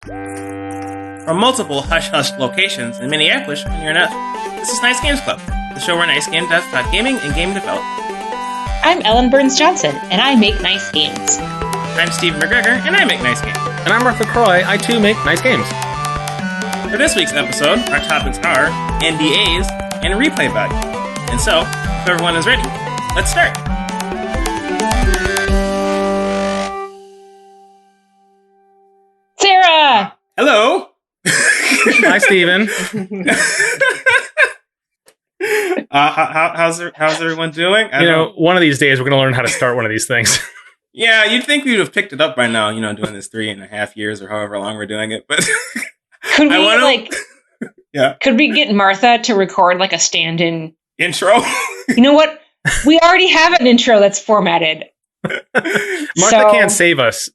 From multiple hush-hush locations in Minneapolis and your this is Nice Games Club, the show where nice game devs talk gaming and game development. I'm Ellen Burns-Johnson, and I make nice games. I'm Steve McGregor, and I make nice games. And I'm Arthur Croy, I too make nice games. For this week's episode, our topics are NDAs and replayability. And so, if everyone is ready, let's start. Sarah! Hello! Hi, Steven. How's everyone doing? One of these days we're going to learn how to start one of these things. Yeah, you'd think we would have picked it up by now, doing this 3.5 years or however long we're doing it, but... Could we get Martha to record like a stand-in... intro? You know what? We already have an intro that's formatted. Martha can't save us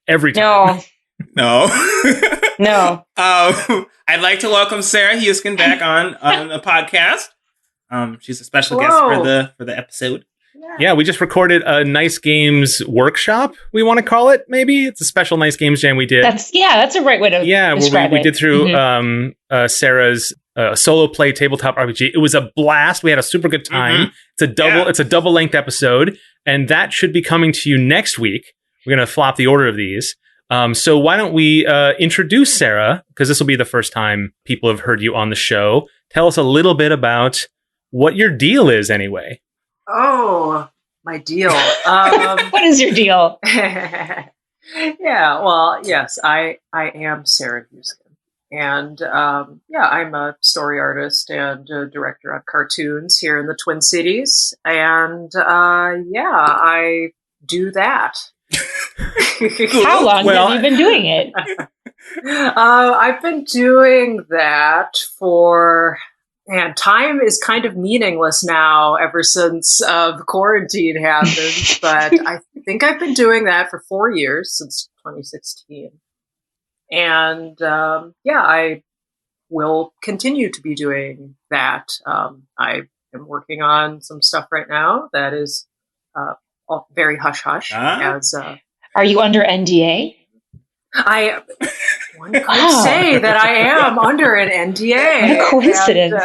every time. No. No. I'd like to welcome Sarah Huskin back on the podcast. She's a special guest for the episode. Yeah, we just recorded a Nice Games workshop, we want to call it, maybe. It's a special Nice Games jam we did. That's a right way to describe it. We did through Sarah's solo play tabletop RPG. It was a blast. We had a super good time. It's a double length episode, and that should be coming to you next week. We're going to flop the order of these. So why don't we introduce Sarah, because this will be the first time people have heard you on the show. Tell us a little bit about what your deal is anyway. Oh, my deal. What is your deal? Yeah, well, yes, I am Sarah Huskin. And I'm a story artist and a director of cartoons here in the Twin Cities. And I do that. How long have you been doing it? I've been doing that for... And time is kind of meaningless now ever since the quarantine happened. But I think I've been doing that for 4 years, since 2016. And I will continue to be doing that. I am working on some stuff right now that is very hush-hush. Are you under NDA? One could say that I am under an NDA. What a coincidence.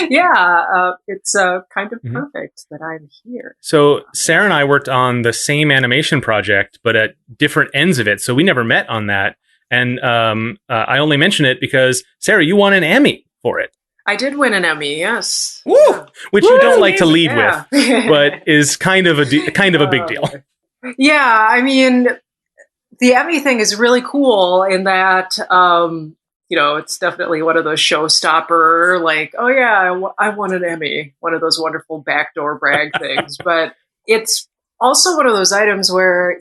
And, it's kind of perfect that I'm here. So Sarah and I worked on the same animation project, but at different ends of it. So we never met on that. And I only mention it because, Sarah, you won an Emmy for it. I did win an Emmy, yes. Woo! Yeah. Which you don't like to lead with, but is kind of a big deal. Yeah, I mean... The Emmy thing is really cool in that, it's definitely one of those showstopper, like, oh yeah, I won an Emmy, one of those wonderful backdoor brag things. But it's also one of those items where,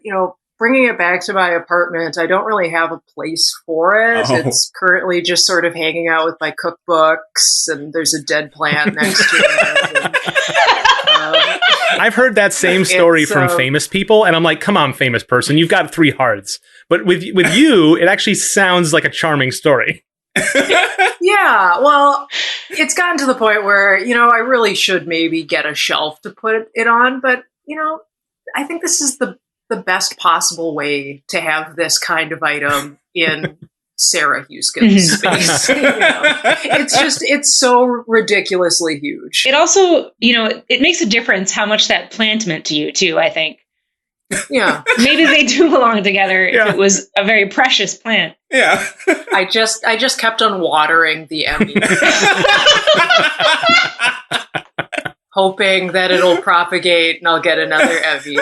bringing it back to my apartment, I don't really have a place for it. Oh. It's currently just sort of hanging out with my cookbooks, and there's a dead plant next to it. And, I've heard that same story from famous people, and I'm like, come on, famous person, you've got 3 hearts. But with you, it actually sounds like a charming story. Yeah, well, it's gotten to the point where, I really should maybe get a shelf to put it on. But, I think this is the best possible way to have this kind of item in Sarah Huskin's space. It's so ridiculously huge. It also, it makes a difference how much that plant meant to you too, I think. Yeah. Maybe they do belong together if it was a very precious plant. Yeah. I just kept on watering the Emmy. Hoping that it'll propagate and I'll get another Emmy.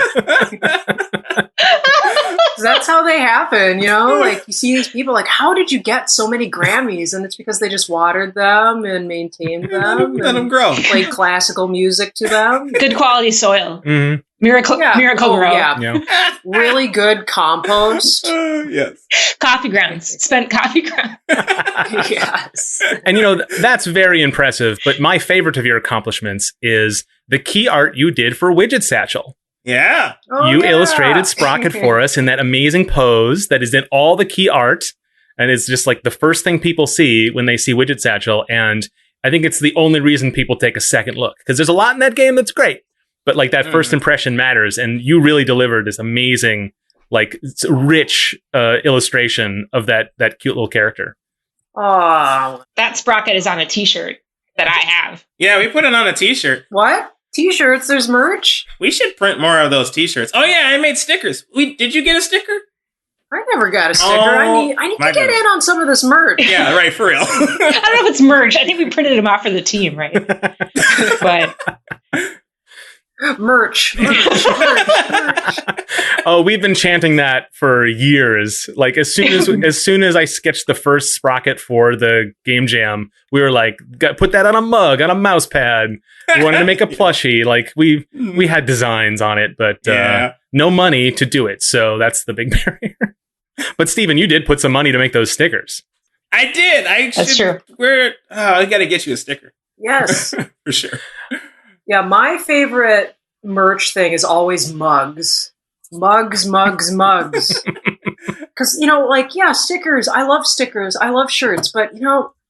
That's how they happen, Like, you see these people like, how did you get so many Grammys? And it's because they just watered them and maintained them. Let them grow. Played classical music to them. Good quality soil. Mm-hmm. Miracle grow. Yeah. Really good compost. Yes. Coffee grounds. Spent coffee grounds. Yes. And that's very impressive. But my favorite of your accomplishments is the key art you did for Widget Satchel. Yeah. You illustrated Sprocket for us in that amazing pose that is in all the key art. And it's just like the first thing people see when they see Widget Satchel. And I think it's the only reason people take a second look. Because there's a lot in that game that's great. But like that first impression matters. And you really delivered this amazing like it's a rich illustration of that cute little character. Oh, that sprocket is on a T-shirt that I have. Yeah, we put it on a T-shirt. What? T-shirts? There's merch? We should print more of those T-shirts. Oh yeah, I made stickers. Did you get a sticker? I never got a sticker. Oh, I need to get in on some of this merch. Yeah, right, for real. I don't know if it's merch. I think we printed them out for the team, right? But merch. Oh, we've been chanting that for years. Like as soon as I sketched the first sprocket for the game jam, we were like, put that on a mug, on a mouse pad. We wanted to make a plushie. Like we had designs on it, but no money to do it. So that's the big barrier. But Steven, you did put some money to make those stickers. I did. That's true. I got to get you a sticker. Yes. For sure. Yeah, my favorite merch thing is always mugs. Mugs. Because, stickers. I love stickers. I love shirts. But,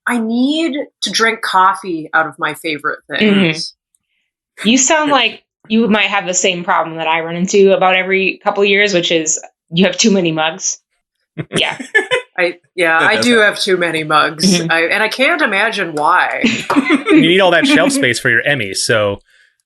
I need to drink coffee out of my favorite things. Mm-hmm. You sound like you might have the same problem that I run into about every couple of years, which is you have too many mugs. Yeah. I do have too many mugs. Mm-hmm. And I can't imagine why. You need all that shelf space for your Emmys, so...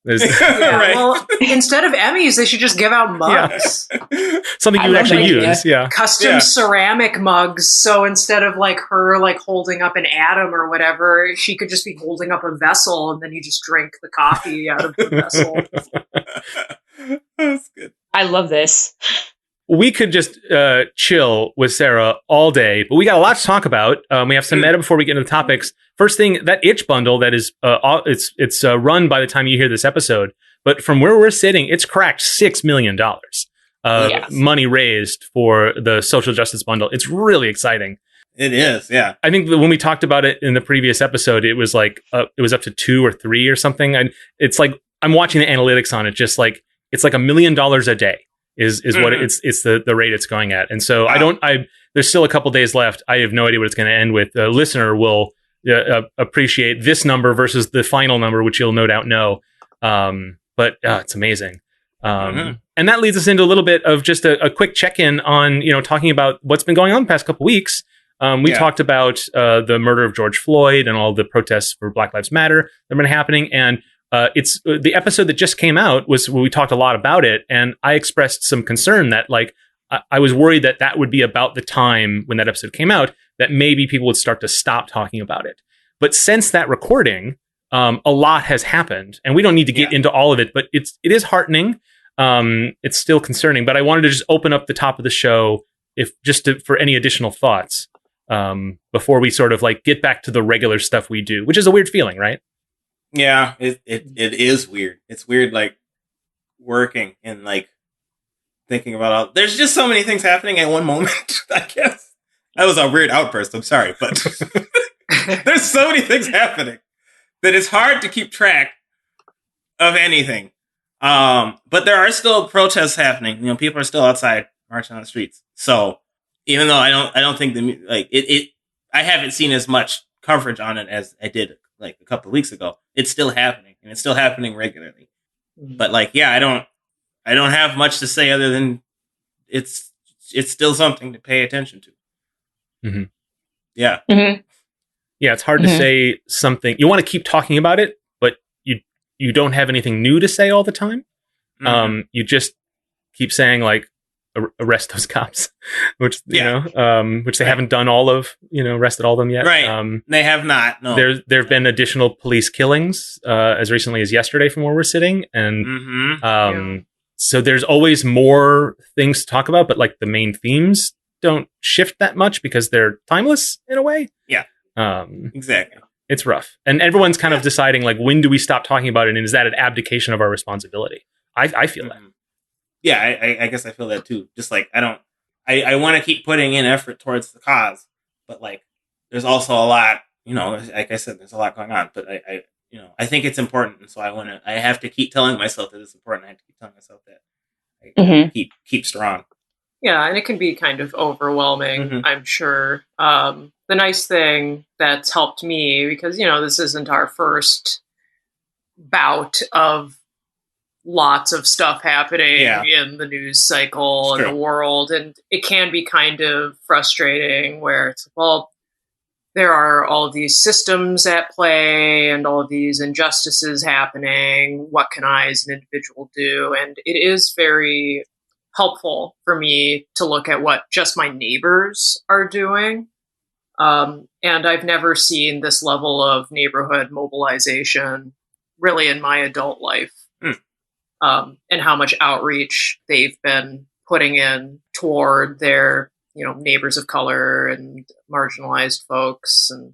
Right. Well, instead of Emmys, they should just give out mugs. Yeah. Something you would actually use, Custom ceramic mugs. So instead of her holding up an atom or whatever, she could just be holding up a vessel, and then you just drink the coffee out of the vessel. That's good. I love this. We could just chill with Sarah all day, but we got a lot to talk about. We have some meta before we get into the topics. First thing, that itch bundle that is it's run by the time you hear this episode, but from where we're sitting, it's cracked $6 million money raised for the social justice bundle. It's really exciting. It is, yeah. I think that when we talked about it in the previous episode, it was like it was up to 2 or 3 or something, and it's like I'm watching the analytics on it. Just like it's like $1 million a day. Is what it's the rate it's going at. And so there's still a couple days left. I have no idea what it's going to end with. The listener will appreciate this number versus the final number, which you'll no doubt know. But it's amazing. And that leads us into a little bit of just a quick check-in on, talking about what's been going on the past couple weeks. We talked about the murder of George Floyd and all the protests for Black Lives Matter that have been happening. And it's the episode that just came out was where we talked a lot about it, and I expressed some concern that I was worried that would be about the time when that episode came out that maybe people would start to stop talking about it. But since that recording, a lot has happened, and we don't need to get into all of it, but it is heartening. It's still concerning, but I wanted to just open up the top of the show for any additional thoughts before we sort of get back to the regular stuff we do, which is a weird feeling, right? Yeah, it is weird. It's weird, working and thinking about all. There's just so many things happening at one moment. I guess that was a weird outburst. I'm sorry, but there's so many things happening that it's hard to keep track of anything. But there are still protests happening. People are still outside marching on the streets. So even though I don't think I haven't seen as much coverage on it as I did a couple of weeks ago. It's still happening, and it's still happening regularly. But I don't have much to say other than it's still something to pay attention to. Mm-hmm. Yeah. Mm-hmm. Yeah, it's hard to say something. You want to keep talking about it, but you don't have anything new to say all the time. Mm-hmm. You just keep saying arrest those cops, which which they haven't done all of, arrested all of them yet. Right. They have not. No. There have been additional police killings as recently as yesterday from where we're sitting, and so there's always more things to talk about, but the main themes don't shift that much because they're timeless in a way. Yeah. Exactly. It's rough, and everyone's kind of deciding when do we stop talking about it, and is that an abdication of our responsibility? I feel that. Yeah, I guess I feel that too. Just I want to keep putting in effort towards the cause, but there's also a lot, like I said, there's a lot going on, but I think it's important. And so I have to keep telling myself that it's important. I have to keep telling myself that I keep strong. Yeah. And it can be kind of overwhelming, I'm sure. The nice thing that's helped me, because, this isn't our first bout of lots of stuff happening Yeah. in the news cycle and Sure. the world, and it can be kind of frustrating where it's, well, there are all of these systems at play and all of these injustices happening. What can I as an individual do? And it is very helpful for me to look at what just my neighbors are doing. And I've never seen this level of neighborhood mobilization really in my adult life. And how much outreach they've been putting in toward their, neighbors of color and marginalized folks. And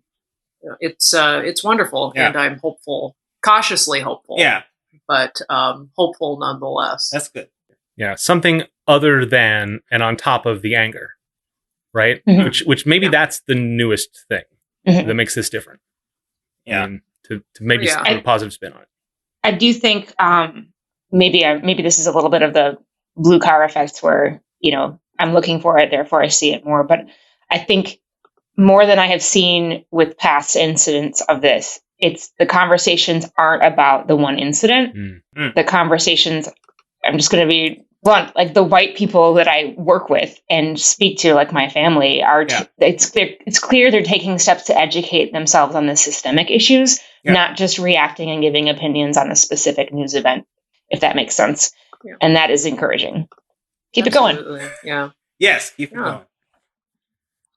it's wonderful. Yeah. And I'm hopeful, cautiously hopeful. Yeah, But hopeful nonetheless. that's good. Yeah, something other than and on top of the anger, right? Mhm. Which maybe that's the newest thing Mhm. that makes this different. Yeah. I mean, to maybe Yeah. put a positive spin on it. I do think maybe this is a little bit of the blue car effect where, I'm looking for it, therefore I see it more. But I think more than I have seen with past incidents of this, it's the conversations aren't about the one incident. The conversations, I'm just going to be blunt, like the white people that I work with and speak to, like my family, are it's clear they're taking steps to educate themselves on the systemic issues, not just reacting and giving opinions on a specific news event, if that makes sense. Yeah. And that is encouraging. Keep Absolutely. it going. Yeah. Yes, keep it Yeah. going.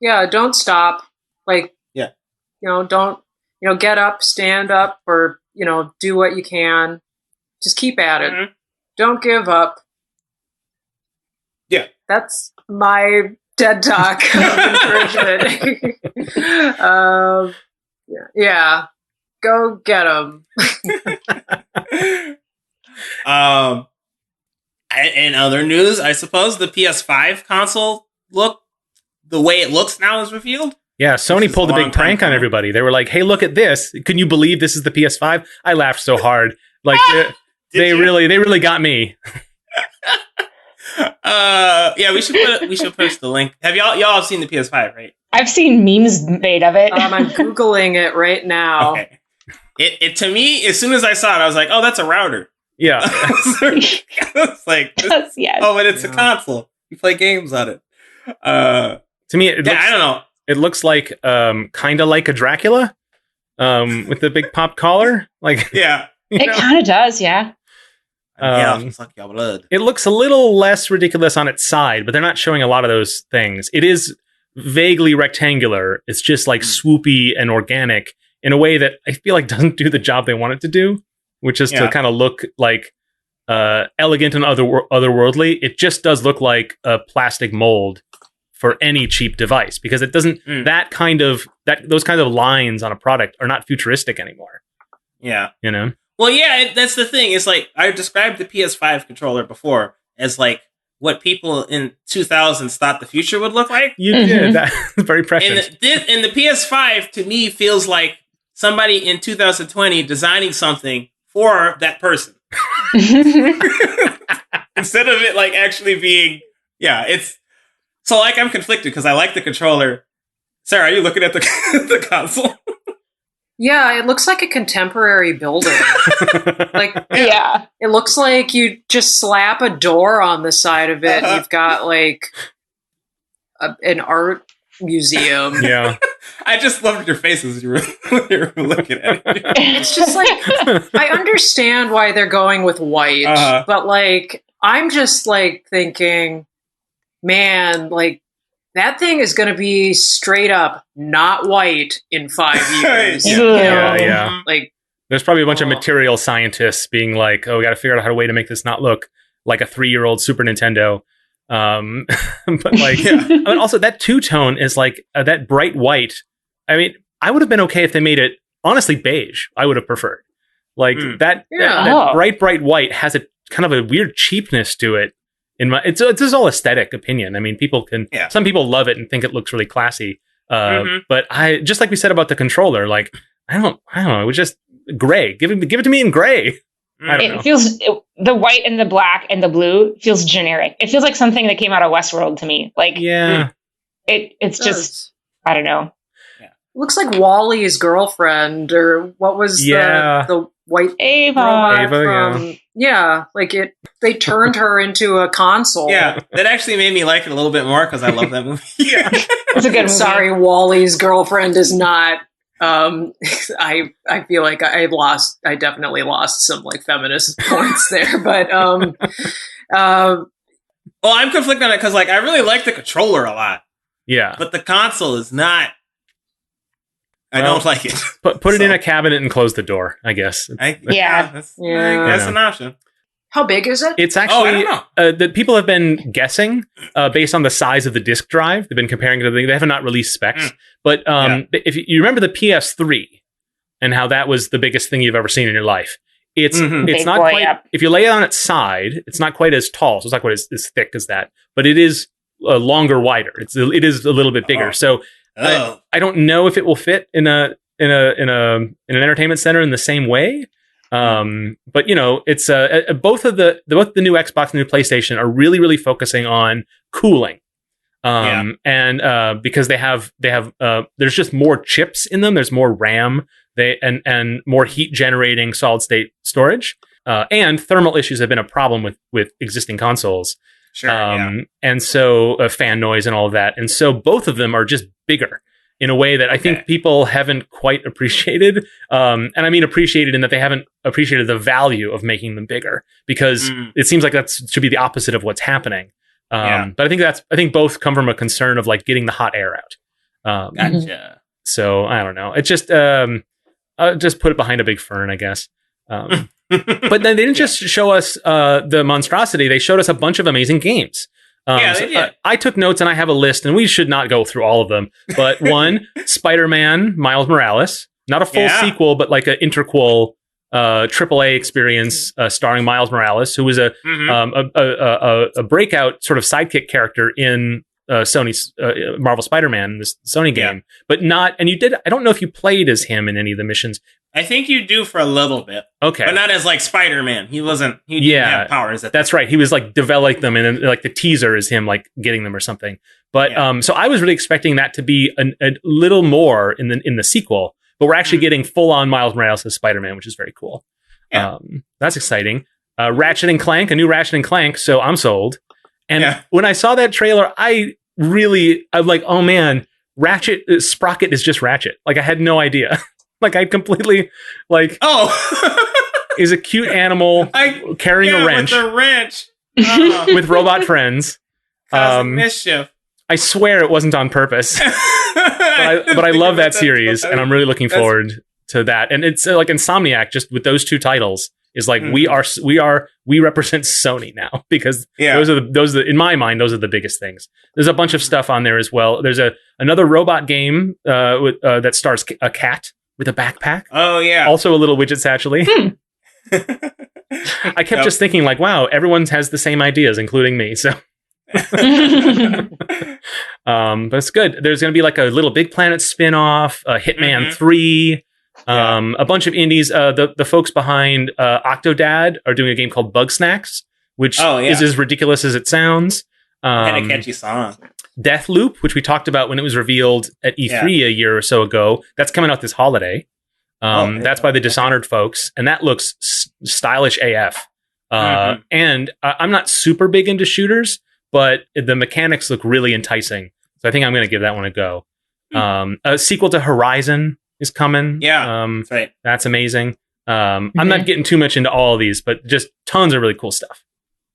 Yeah. Don't stop. Like, don't, get up, stand up, or, do what you can. Just keep at it. Mhm. Don't give up. Yeah. That's my TED talk of encouragement. Yeah. Go get them. In other news, I suppose the PS5 console the way it looks now is revealed. Yeah, This Sony is pulled a a long big time prank on coming. everybody. They were like, "Hey, look at this! Can you believe this is the PS5?" I laughed so hard. Like they you? really got me. Yeah, we should post the link. Have y'all have seen the PS5, right? I've seen memes made of it. I'm Googling it right now. Okay. It to me, as soon as I saw it, I was like, "Oh, that's a router." Yeah, It's like, Yes. oh, but it's a console. You play games on it. to me, it looks, I don't know. it looks like kind of like a Dracula with the big pop collar. Like, Yeah. It kind of does, yeah. Suck your blood. it looks a little less ridiculous on its side, but they're not showing a lot of those things. It is vaguely rectangular. It's just like swoopy and organic in a way that I feel like doesn't do the job they want it to do, which is to kind of look like elegant and otherworldly. It just does look like a plastic mold for any cheap device because it doesn't. Those kind of lines on a product are not futuristic anymore. Yeah. You know. Well, yeah, that's the thing. It's like I described the PS5 controller before as like what people in 2000s thought the future would look like. You did. That's very precious. And the PS5 to me feels like somebody in 2020 designing something for that person. Instead of it like actually being, it's so like I'm conflicted because I like the controller. Sarah, are you looking at the the console? Yeah, it looks like a contemporary building. Like, Yeah. it looks like you just slap a door on the side of it. And you've got like an art museum. Yeah. I just loved your faces when you were looking at it. It's just like, I understand why they're going with white, but like, I'm just like thinking, man, like, that thing is going to be straight up not white in 5 years. Yeah. Like, there's probably a bunch of material scientists being like, "Oh, we got to figure out how a way to make this not look like a 3-year-old Super Nintendo." But like, but also that two-tone is like that bright white. I mean, I would have been okay if they made it honestly beige. I would have preferred like that bright white has a kind of a weird cheapness to it. It's all aesthetic opinion. I mean, some people love it and think it looks really classy. But I, just like we said about the controller, like, I don't know. It was just gray. Give it to me in gray. I don't know. It feels the white and the black and the blue feels generic. It feels like something that came out of Westworld to me. Like, it's just, I don't know. looks like Wally's girlfriend, or what was the white Ava robot from Yeah, like they turned her into a console. Yeah, that actually made me like it a little bit more because I love that movie. Yeah, it's a good movie. Sorry, Wally's girlfriend is not. I feel like I definitely lost some like feminist points there, but well, I'm conflicted on it because like I really like the controller a lot. Yeah, but the console is not. I don't like it. Put it in a cabinet and close the door, I guess. That's an option. How big is it? It's actually, I don't know. The people have been guessing based on the size of the disk drive. They've been comparing it to they have not released specs. But if you remember the PS3 and how that was the biggest thing you've ever seen in your life, it's not quite, if you lay it on its side, it's not quite as tall. So it's not quite as thick as that, but it is longer, wider. It is a little bit bigger. So I don't know if it will fit in an entertainment center in the same way. But you know, it's both the new Xbox and new PlayStation are really, really focusing on cooling. And because they have there's just more chips in them, there's more RAM, and more heat generating solid state storage. And thermal issues have been a problem with existing consoles. Sure. And so fan noise and all of that. And so both of them are just bigger in a way that I think people haven't quite appreciated. And I mean appreciated in that they haven't appreciated the value of making them bigger, because it seems like that should be the opposite of what's happening. But I think both come from a concern of like getting the hot air out. Gotcha. So I don't know. It's just put it behind a big fern, I guess. But then they didn't just show us the monstrosity. They showed us a bunch of amazing games. They did. I took notes and I have a list, and we should not go through all of them. But one, Spider-Man Miles Morales, not a full sequel, but like an interquel AAA experience starring Miles Morales, who was a breakout sort of sidekick character in Sony's Marvel Spider-Man, this Sony game, but not. And you did. I don't know if you played as him in any of the missions. I think you do for a little bit. Okay. But not as like Spider-Man. He didn't have powers. That's right. He was like developing them, and then like the teaser is him like getting them or something. But so I was really expecting that to be a little more in the sequel, but we're actually getting full on Miles Morales as Spider-Man, which is very cool. Yeah. That's exciting. Ratchet and Clank, a new Ratchet and Clank. So I'm sold. And when I saw that trailer, I'm like, oh man, Sprocket is just Ratchet. Like I had no idea. Like I completely is a cute animal carrying a wrench. With a wrench. With robot friends. Mischief. I swear it wasn't on purpose. but I love that series, and I'm really looking forward to that. And it's like Insomniac, just with those two titles, is like we represent Sony now, because those are in my mind, those are the biggest things. There's a bunch of stuff on there as well. There's another robot game that stars a cat with a backpack. Oh yeah. Also a little widget satchel-y. I kept just thinking like, wow, everyone has the same ideas, including me. So but it's good. There's going to be like a Little Big Planet spin-off, Hitman 3, a bunch of indies. The folks behind Octodad are doing a game called Bug Snacks, which is as ridiculous as it sounds. And a catchy song. Deathloop, which we talked about when it was revealed at E3 a year or so ago. That's coming out this holiday. That's by the Dishonored folks, and that looks stylish AF. And I'm not super big into shooters, but the mechanics look really enticing. So I think I'm going to give that one a go. A sequel to Horizon is coming. That's right. That's amazing. I'm not getting too much into all of these, but just tons of really cool stuff.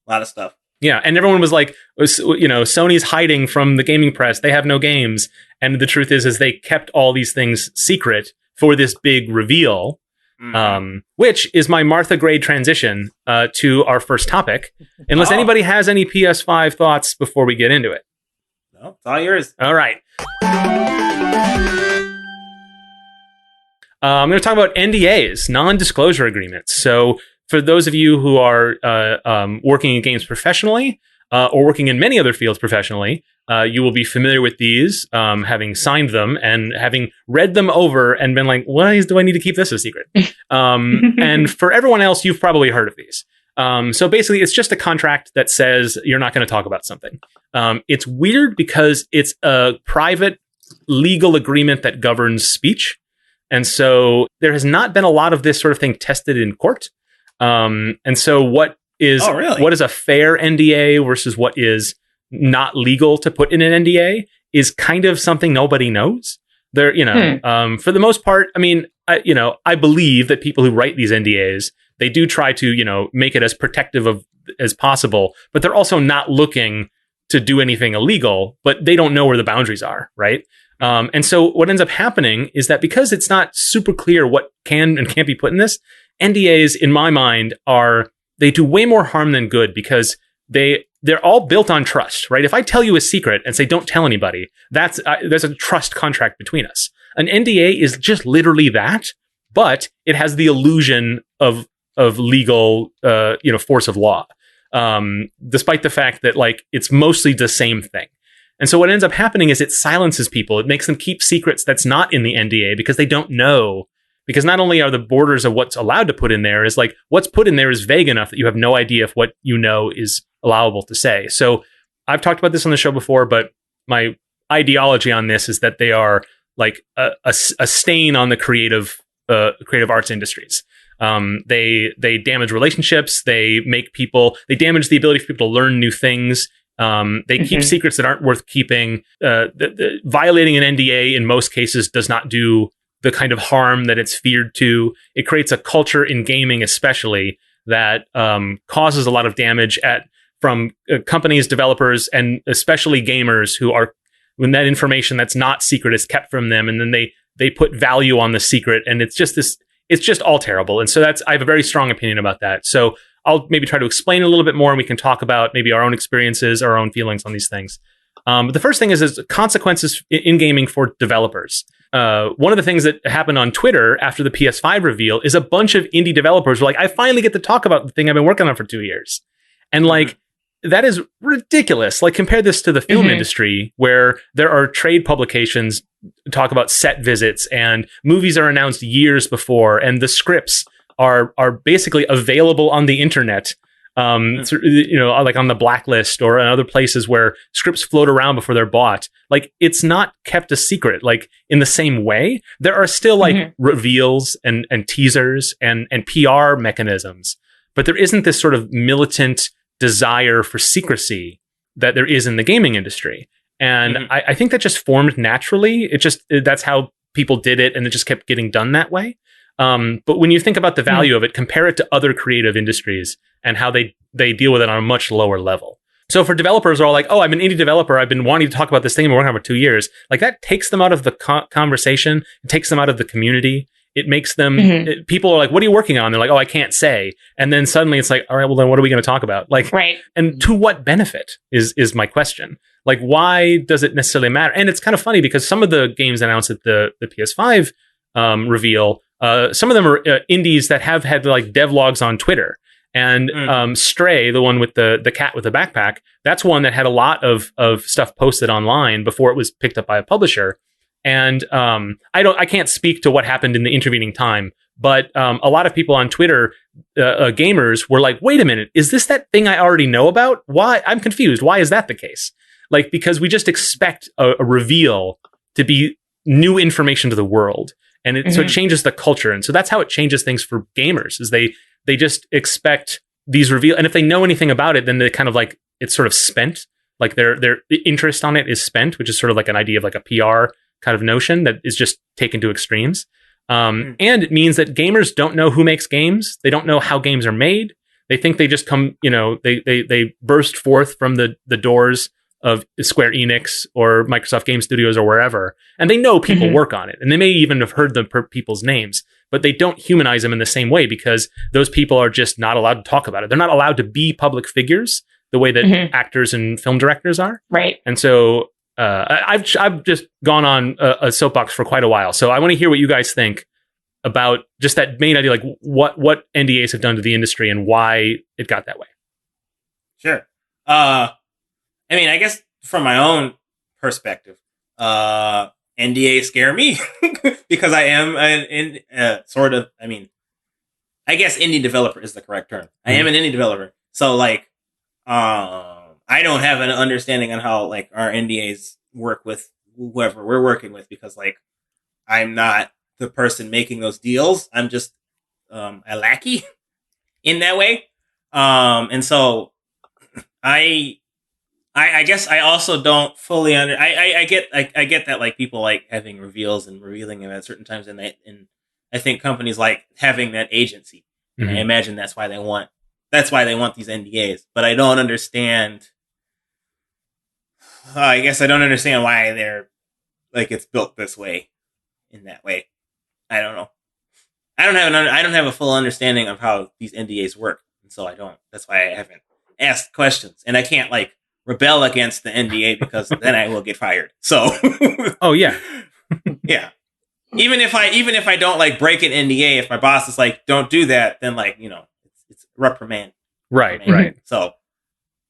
A lot of stuff. Yeah, and everyone was like, you know, Sony's hiding from the gaming press. They have no games. And the truth is they kept all these things secret for this big reveal, which is my Martha grade transition to our first topic. Unless anybody has any PS5 thoughts before we get into it. No, it's all yours. All right. I'm going to talk about NDAs, non-disclosure agreements. So for those of you who are working in games professionally or working in many other fields professionally, you will be familiar with these, having signed them and having read them over and been like, why do I need to keep this a secret? And for everyone else, you've probably heard of these. So basically, it's just a contract that says you're not going to talk about something. It's weird because it's a private legal agreement that governs speech. And so there has not been a lot of this sort of thing tested in court. And so what is really? what is a fair NDA versus what is not legal to put in an NDA is kind of something nobody knows. There, for the most part, I mean, I believe that people who write these NDAs, they do try to, make it as protective as possible, but they're also not looking to do anything illegal, but they don't know where the boundaries are, right? And so what ends up happening is that because it's not super clear what can and can't be put in this, NDAs, in my mind, they do way more harm than good because they're all built on trust, right? If I tell you a secret and say, don't tell anybody, there's a trust contract between us. An NDA is just literally that, but it has the illusion of legal, force of law, despite the fact that it's mostly the same thing. And so what ends up happening is it silences people. It makes them keep secrets that's not in the NDA because they don't know. Because not only are the borders of what's allowed to put in there is what's put in there is vague enough that you have no idea if what you know is allowable to say. So I've talked about this on the show before, but my ideology on this is that they are a stain on the creative arts industries. They damage relationships. They damage the ability for people to learn new things. They keep secrets that aren't worth keeping. Violating an NDA in most cases does not do the kind of harm that it's feared to. It creates a culture in gaming, especially, that causes a lot of damage from companies, developers, and especially gamers when that information that's not secret is kept from them, and then they put value on the secret, and it's just all terrible. And so I have a very strong opinion about that. So I'll maybe try to explain a little bit more, and we can talk about maybe our own experiences, our own feelings on these things. But the first thing is consequences in gaming for developers. One of the things that happened on Twitter after the PS5 reveal is a bunch of indie developers were like, I finally get to talk about the thing I've been working on for 2 years. And that is ridiculous. Compare this to the film industry, where there are trade publications talk about set visits and movies are announced years before, and the scripts are basically available on the internet. On the Blacklist or in other places where scripts float around before they're bought. It's not kept a secret. In the same way, there are still reveals and teasers and PR mechanisms, but there isn't this sort of militant desire for secrecy that there is in the gaming industry. And I think that just formed naturally. That's how people did it, and it just kept getting done that way. But when you think about the value of it, compare it to other creative industries and how they deal with it on a much lower level. So for developers who are like, oh, I'm an indie developer, I've been wanting to talk about this thing I've been working on for 2 years, that takes them out of the conversation. It takes them out of the community. It makes them, people are like, what are you working on? They're like, oh, I can't say. And then suddenly it's like, all right, well, then what are we going to talk about? Right. And to what benefit is my question? Why does it necessarily matter? And it's kind of funny because some of the games announced at the PS5 reveal, some of them are indies that have had devlogs on Twitter. And Stray, the one with the cat with the backpack, that's one that had a lot of stuff posted online before it was picked up by a publisher. And I can't speak to what happened in the intervening time, but a lot of people on Twitter, gamers, were like, wait a minute, is this that thing I already know about? Why? I'm confused. Why is that the case? Because we just expect a reveal to be new information to the world. And so it changes the culture. And so that's how it changes things for gamers, is they just expect these reveal. And if they know anything about it, then they kind of it's sort of spent. Their interest on it is spent, which is sort of an idea of a PR kind of notion that is just taken to extremes. And it means that gamers don't know who makes games. They don't know how games are made. They think they just come, they burst forth from the doors of Square Enix or Microsoft Game Studios or wherever. And they know people work on it. And they may even have heard the people's names, but they don't humanize them in the same way because those people are just not allowed to talk about it. They're not allowed to be public figures the way that actors and film directors are. Right. And so I've just gone on a soapbox for quite a while. So I want to hear what you guys think about just that main idea, what NDAs have done to the industry and why it got that way. Sure. I guess from my own perspective, NDAs scare me because I am I guess indie developer is the correct term. I am an indie developer. So I don't have an understanding on how our NDAs work with whoever we're working with because I'm not the person making those deals. I'm just a lackey. in that way. And so I guess I also don't fully I get that like people like having reveals and revealing them at certain times, and I think companies like having that agency. And I imagine that's why they want these NDAs. But I don't understand. I guess I don't understand why they're like it's built this way, in that way. I don't know. I don't have a full understanding of how these NDAs work, and so I don't. That's why I haven't asked questions, and I can't like rebel against the NDA because then I will get fired. So, oh yeah, yeah. Even if I don't like break an NDA, if my boss is like, "Don't do that," then like it's reprimand. Right. So,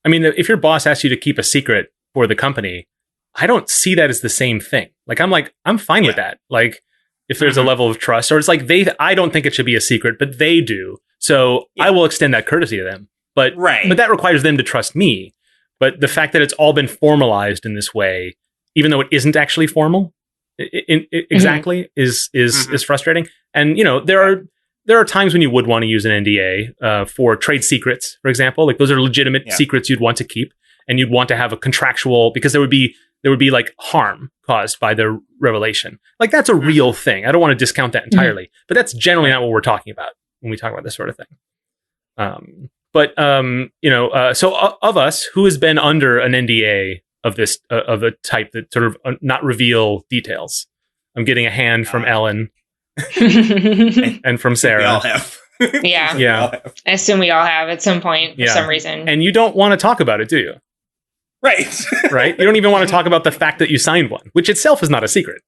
I mean, if your boss asks you to keep a secret for the company, I don't see that as the same thing. Like I'm fine with that. Like if there's a level of trust, or it's like I don't think it should be a secret, but they do, so I will extend that courtesy to them. But that requires them to trust me. But the fact that it's all been formalized in this way, even though it isn't actually formal, exactly is frustrating. And there are times when you would want to use an NDA for trade secrets, for example. Like those are legitimate secrets you'd want to keep, and you'd want to have a contractual, because there would be like harm caused by the revelation. Like that's a real thing. I don't want to discount that entirely, but that's generally not what we're talking about when we talk about this sort of thing. So of us, who has been under an NDA of this of a type that sort of not reveal details? I'm getting a hand from Ellen and from Sarah. We all have. Yeah. I assume we all have at some point for some reason. And you don't want to talk about it, do you? Right. Right? You don't even want to talk about the fact that you signed one, which itself is not a secret.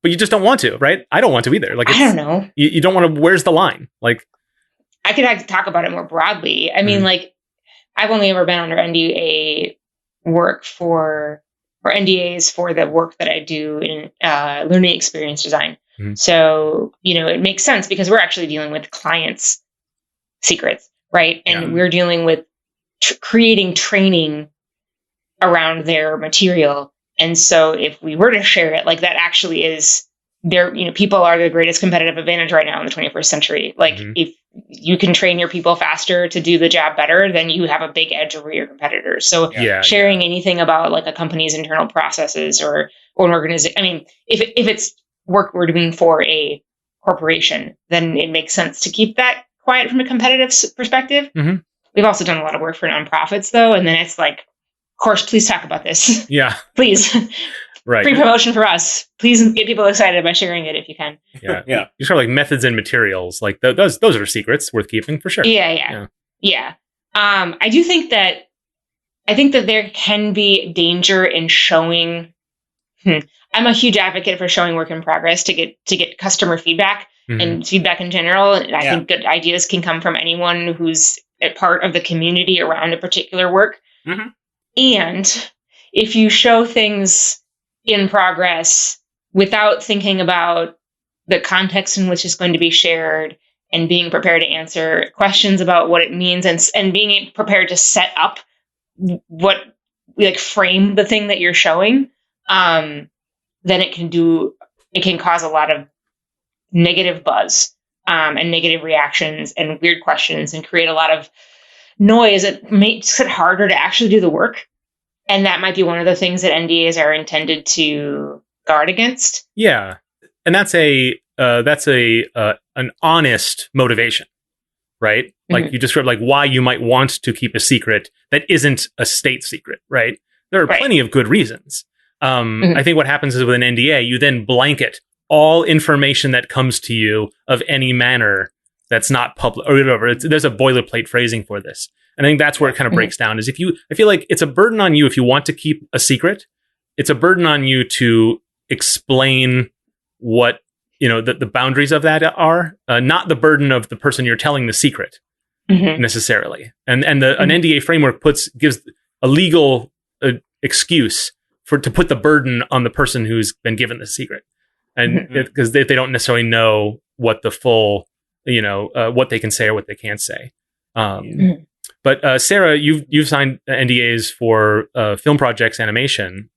But you just don't want to, right? I don't want to either. Like I don't know. You don't want to. Where's the line? Like I could talk about it more broadly. I mean, like I've only ever been under NDA work or NDAs for the work that I do in learning experience design. So, it makes sense because we're actually dealing with clients' secrets, right? And we're dealing with creating training around their material. And so if we were to share it, like that actually is there, people are the greatest competitive advantage right now in the 21st century. Like if you can train your people faster to do the job better, then you have a big edge over your competitors. So sharing anything about like a company's internal processes or an organization, I mean, if it's work we're doing for a corporation, then it makes sense to keep that quiet from a competitive perspective. We've also done a lot of work for nonprofits though. And then it's like, of course, please talk about this. Yeah. Please. Right. Free promotion for us. Please get people excited by sharing it if you can. Yeah. You start like methods and materials. Like those are secrets worth keeping for sure. Yeah. I do think that there can be danger in showing. I'm a huge advocate for showing work in progress to get customer feedback and feedback in general. And I think good ideas can come from anyone who's a part of the community around a particular work. And if you show things in progress without thinking about the context in which it's going to be shared and being prepared to answer questions about what it means and being prepared to set up what frame the thing that you're showing, then it can cause a lot of negative buzz and negative reactions and weird questions and create a lot of noise. It makes it harder to actually do the work. And that might be one of the things that NDAs are intended to guard against. Yeah. And that's an honest motivation, right? Like you described like why you might want to keep a secret that isn't a state secret, right? There are plenty of good reasons. I think what happens is with an NDA, you then blanket all information that comes to you of any manner that's not public or whatever. There's a boilerplate phrasing for this. And I think that's where it kind of breaks down is I feel like it's a burden on you if you want to keep a secret. It's a burden on you to explain what, the boundaries of that are, not the burden of the person you're telling the secret necessarily. And an NDA framework gives a legal excuse to put the burden on the person who's been given the secret. And because they don't necessarily know what the full, what they can say or what they can't say. But Sarah, you've signed NDAs for film projects, animation.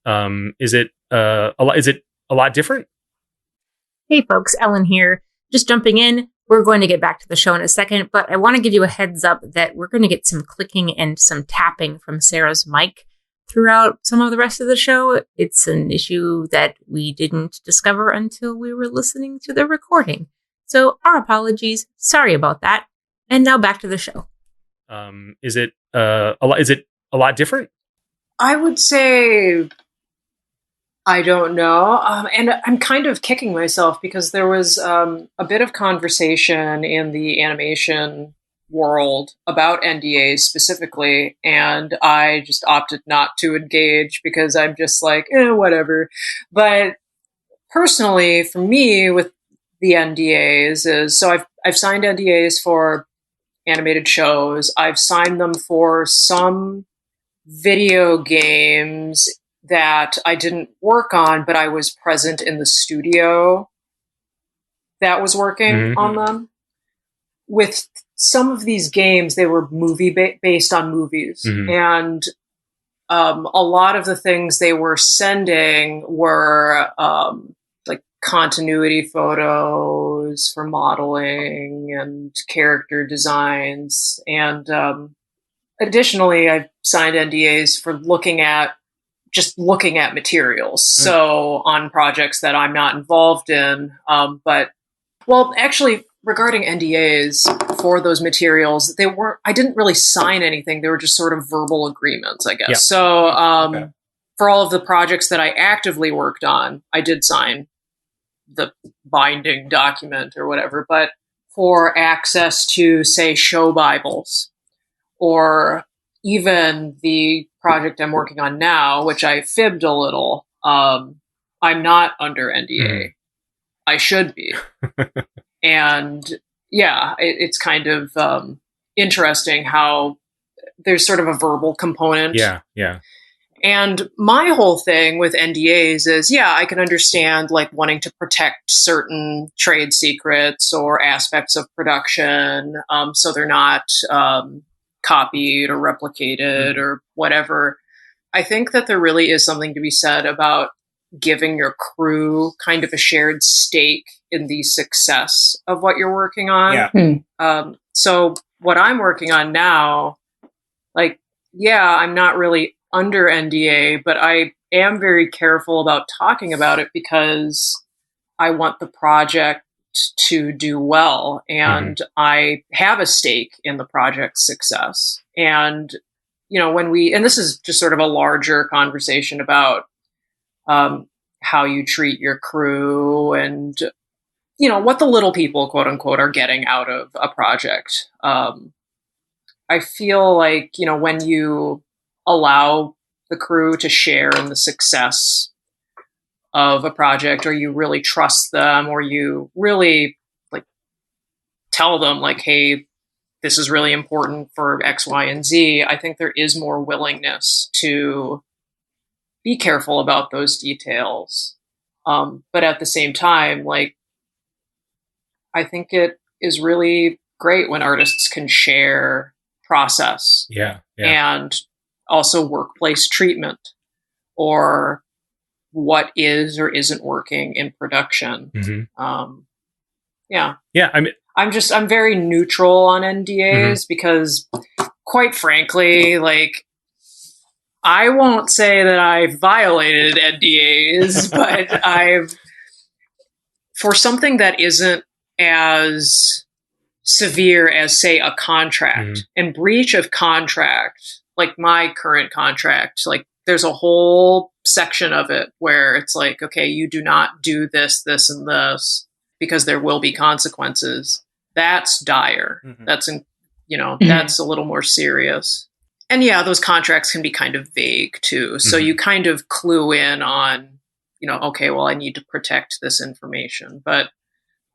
Is it a lot different? Hey folks, Ellen here. Just jumping in. we're going to get back to the show in a second, but I want to give you a heads up that we're going to get some clicking and some tapping from Sarah's mic throughout some of the rest of the show. It's an issue that we didn't discover until we were listening to the recording. So our apologies. Sorry about that. And now back to the show. Is it a lot different? I would say, I don't know. And I'm kind of kicking myself because there was a bit of conversation in the animation world about NDAs specifically, and I just opted not to engage because I'm just like, whatever. But personally, for me, with the NDAs is, so I've signed NDAs for animated shows. I've signed them for some video games that I didn't work on, but I was present in the studio that was working on them. With some of these games, they were based on movies. And a lot of the things they were sending were like continuity photos for modeling and character designs. And additionally, I've signed NDAs for looking at materials. So on projects that I'm not involved in. But, well, actually, regarding NDAs for those materials, I didn't really sign anything. They were just sort of verbal agreements, I guess. Yeah. So for all of the projects that I actively worked on, I did sign the binding document or whatever. But for access to, say, show Bibles, or even the project I'm working on now, which I fibbed a little, I'm not under NDA. I should be. And yeah, it's kind of interesting how there's sort of a verbal component. Yeah. And my whole thing with NDAs is, I can understand like wanting to protect certain trade secrets or aspects of production, so they're not copied or replicated or whatever. I think that there really is something to be said about giving your crew kind of a shared stake in the success of what you're working on. So what I'm working on now, like, I'm not really under NDA, but I am very careful about talking about it because I want the project to do well, and I have a stake in the project's success. And, and this is just sort of a larger conversation about how you treat your crew and, what the little people, quote unquote, are getting out of a project. I feel like, when you allow the crew to share in the success of a project, or you really trust them, or you really like tell them like, hey, this is really important for X, Y, and Z, I think there is more willingness to be careful about those details. But at the same time, like, I think it is really great when artists can share process. And also workplace treatment, or what is or isn't working in production. I mean, I'm very neutral on NDAs because, quite frankly, like, I won't say that I've violated NDAs, but for something that isn't as severe as, say, a contract and breach of contract, like my current contract, like there's a whole section of it where it's like, okay, you do not do this, this, and this because there will be consequences. That's dire. That's, that's a little more serious. And those contracts can be kind of vague too. So you kind of clue in on, okay, well, I need to protect this information. But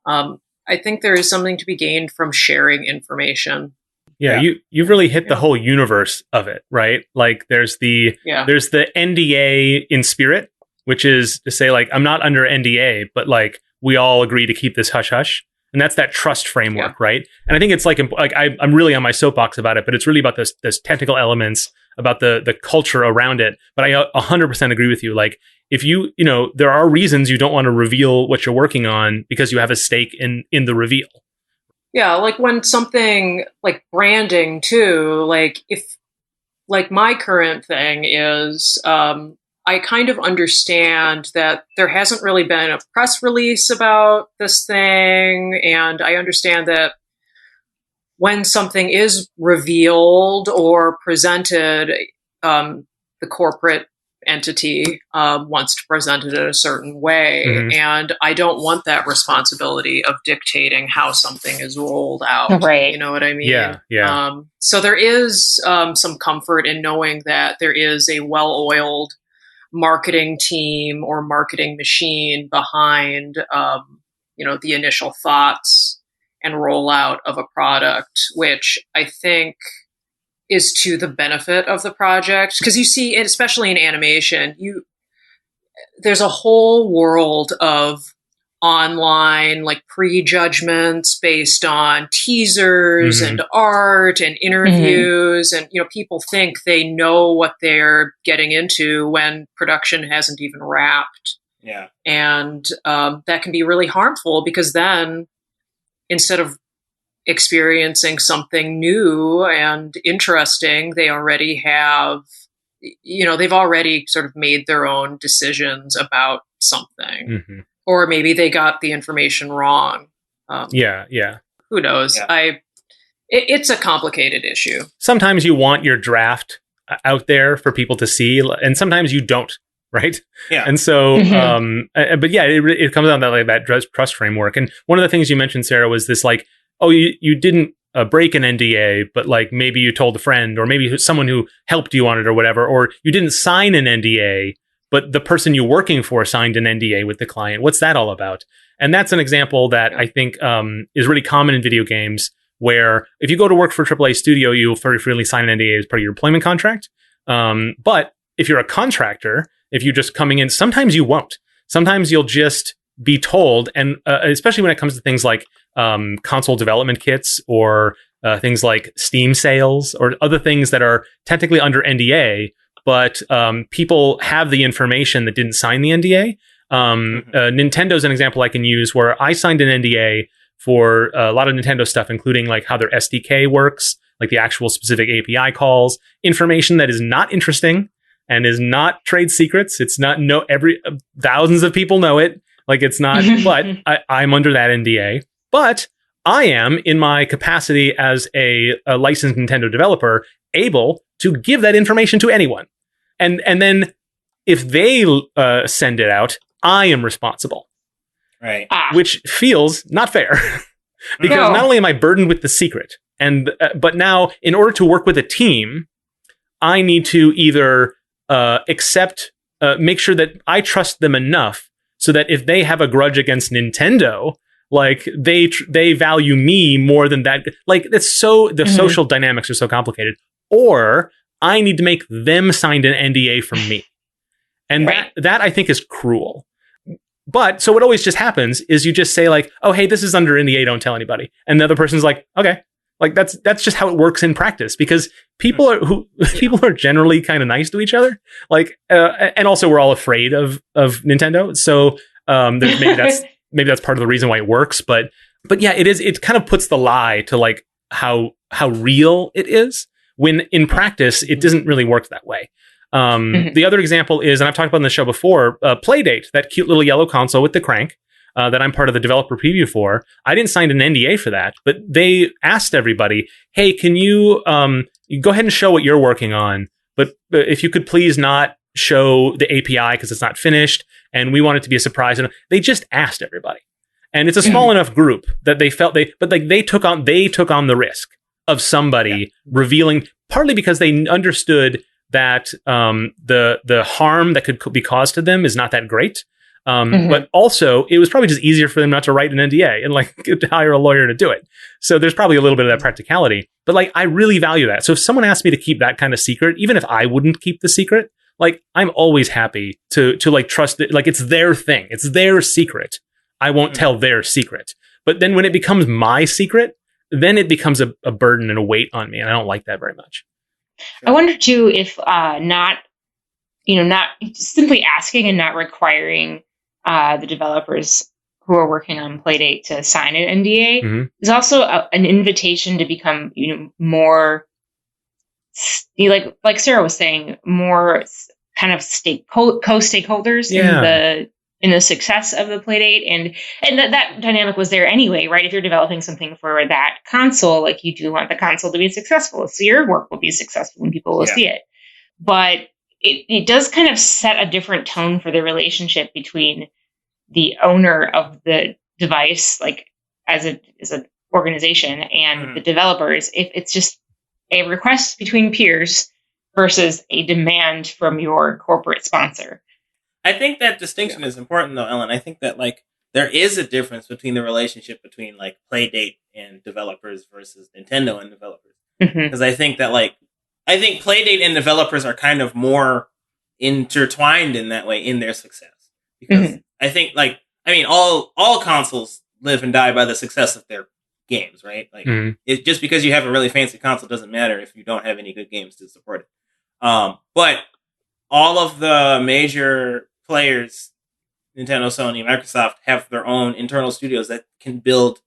I think there is something to be gained from sharing information. You've really hit the whole universe of it, right? Like there's the NDA in spirit, which is to say, like, I'm not under NDA, but like we all agree to keep this hush hush. And that's that trust framework, right? And I think it's like I'm really on my soapbox about it, but it's really about those technical elements, about the culture around it. But I 100% agree with you. Like, if there are reasons you don't want to reveal what you're working on because you have a stake in the reveal, Yeah, like when something like branding too, like if like my current thing is I kind of understand that there hasn't really been a press release about this thing, and I understand that when something is revealed or presented, the corporate entity wants to present it in a certain way. Mhm. And I don't want that responsibility of dictating how something is rolled out. Right. You know what I mean? Yeah. So there is some comfort in knowing that there is a well-oiled marketing team or marketing machine behind, the initial thoughts and rollout of a product, which I think is to the benefit of the project. Because you see, especially in animation, there's a whole world of online like prejudgments based on teasers Mhm. and art and interviews, and people think they know what they're getting into when production hasn't even wrapped. Yeah. And that can be really harmful, because then instead of experiencing something new and interesting, they've already sort of made their own decisions about something. Mhm. Or maybe they got the information wrong. Yeah. Who knows? Yeah. It's a complicated issue. Sometimes you want your draft out there for people to see, and sometimes you don't, right? Yeah. And so, Mhm. but yeah, it comes down to that trust framework. And one of the things you mentioned, Sarah, was this like, oh, you didn't break an NDA, but like maybe you told a friend, or maybe someone who helped you on it or whatever, or you didn't sign an NDA, but the person you're working for signed an NDA with the client. What's that all about? And that's an example that I think is really common in video games, where if you go to work for a AAA studio, you'll very freely sign an NDA as part of your employment contract. But if you're a contractor, if you're just coming in, sometimes you won't. Sometimes you'll just be told, and especially when it comes to things like console development kits, or things like Steam sales, or other things that are technically under NDA, but people have the information that didn't sign the NDA. Nintendo's an example I can use, where I signed an NDA for a lot of Nintendo stuff, including like how their SDK works, like the actual specific API calls, information that is not interesting and is not trade secrets. It's not thousands of people know it. Like it's not, but I'm under that NDA. But I am, in my capacity as a licensed Nintendo developer, able to give that information to anyone. And then if they send it out, I am responsible. Right. Which feels not fair. Because not only am I burdened with the secret, but now in order to work with a team, I need to either make sure that I trust them enough so that if they have a grudge against Nintendo, like they value me more than that. Like the social dynamics are so complicated. Or I need to make them sign an NDA from me. And that I think is cruel. But so what always just happens is you just say like, oh, hey, this is under NDA, don't tell anybody. And the other person's like, okay. Like that's just how it works in practice, because people are generally kind of nice to each other. Like, and also we're all afraid of Nintendo. So maybe that's part of the reason why it works. But yeah, it kind of puts the lie to like how real it is, when in practice it doesn't really work that way. The other example is, and I've talked about on the show before, Playdate, that cute little yellow console with the crank that I'm part of the developer preview for. I didn't sign an NDA for that, but they asked everybody, hey, can you go ahead and show what you're working on, but if you could please not show the API because it's not finished, and we want it to be a surprise. And they just asked everybody. And it's a small enough group that they felt they took on the risk of somebody revealing, partly because they understood that the harm that could be caused to them is not that great. But also it was probably just easier for them not to write an NDA and like to hire a lawyer to do it. So there's probably a little bit of that practicality, but like, I really value that. So if someone asked me to keep that kind of secret, even if I wouldn't keep the secret, like I'm always happy to like trust it. Like it's their thing. It's their secret. I won't tell their secret. But then when it becomes my secret, then it becomes a burden and a weight on me. And I don't like that very much. I wonder too if not simply asking and not requiring the developers who are working on Playdate to sign an NDA Mhm. is also an invitation to become, more, like Sarah was saying, more kind of co-stakeholders in the success of the Playdate, and that dynamic was there anyway, right? If you're developing something for that console, like, you do want the console to be successful, so your work will be successful and people will see it. But it does kind of set a different tone for the relationship between the owner of the device, like as an organization, and the developers, if it's just a request between peers versus a demand from your corporate sponsor. I think that distinction is important, though, Ellen. I think that, like, there is a difference between the relationship between, like, Playdate and developers versus Nintendo and developers. Because I think that, like, Playdate and developers are kind of more intertwined in that way in their success. Because I think, like, all consoles live and die by the success of their games, right? Like, just because you have a really fancy console doesn't matter if you don't have any good games to support it. But all of the major players, Nintendo, Sony, Microsoft, have their own internal studios that can build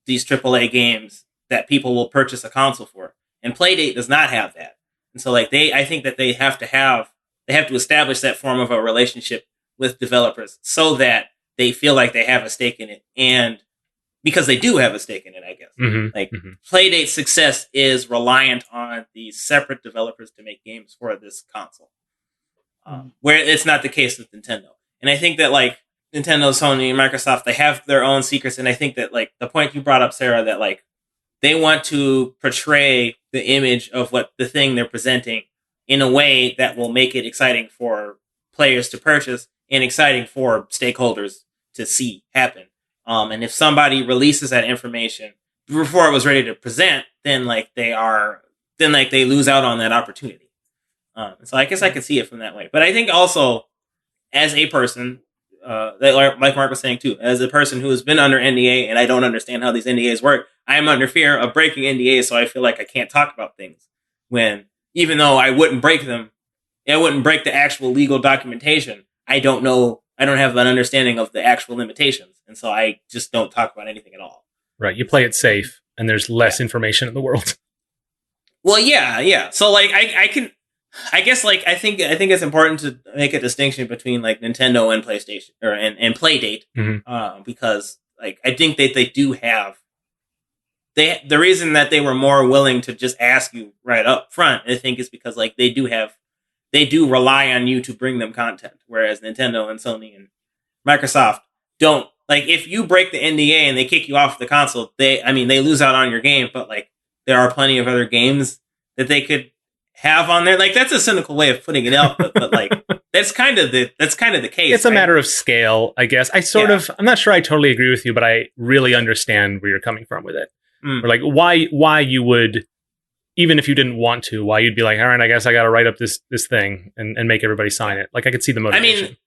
these AAA games that people will purchase a console for. And Playdate does not have that. And so, like, I think that they have to establish that form of a relationship with developers so that they feel like they have a stake in it. And because they do have a stake in it, I guess. Playdate's success is reliant on these separate developers to make games for this console. Where it's not the case with Nintendo. And I think that, like, Nintendo, Sony, Microsoft, they have their own secrets. And I think that, like, the point you brought up, Sarah, that, like, they want to portray the image of what the thing they're presenting in a way that will make it exciting for players to purchase and exciting for stakeholders to see happen. And if somebody releases that information before it was ready to present, then they lose out on that opportunity. So I guess I could see it from that way. But I think also, as a person, like Mark was saying too, as a person who has been under NDA and I don't understand how these NDAs work, I am under fear of breaking NDAs, so I feel like I can't talk about things. When, even though I wouldn't break them, I wouldn't break the actual legal documentation, I don't have an understanding of the actual limitations. And so I just don't talk about anything at all. Right. You play it safe and there's less information in the world. Well, yeah. So, like, I think it's important to make a distinction between, like, Nintendo and PlayStation and Playdate, because, like, I think that they do have the reason that they were more willing to just ask you right up front, I think, is because, like, they do rely on you to bring them content, whereas Nintendo and Sony and Microsoft don't. Like, if you break the NDA and they kick you off the console, they lose out on your game, but, like, there are plenty of other games that they could have on there. Like, that's a cynical way of putting it out, but like, that's kind of the case. It's a matter of scale, I guess. I'm not sure I totally agree with you, but I really understand where you're coming from with it. Or, like, why you would, even if you didn't want to, why you'd be like, all right, I guess I got to write up this thing and make everybody sign it. Like, I could see the motivation. I mean,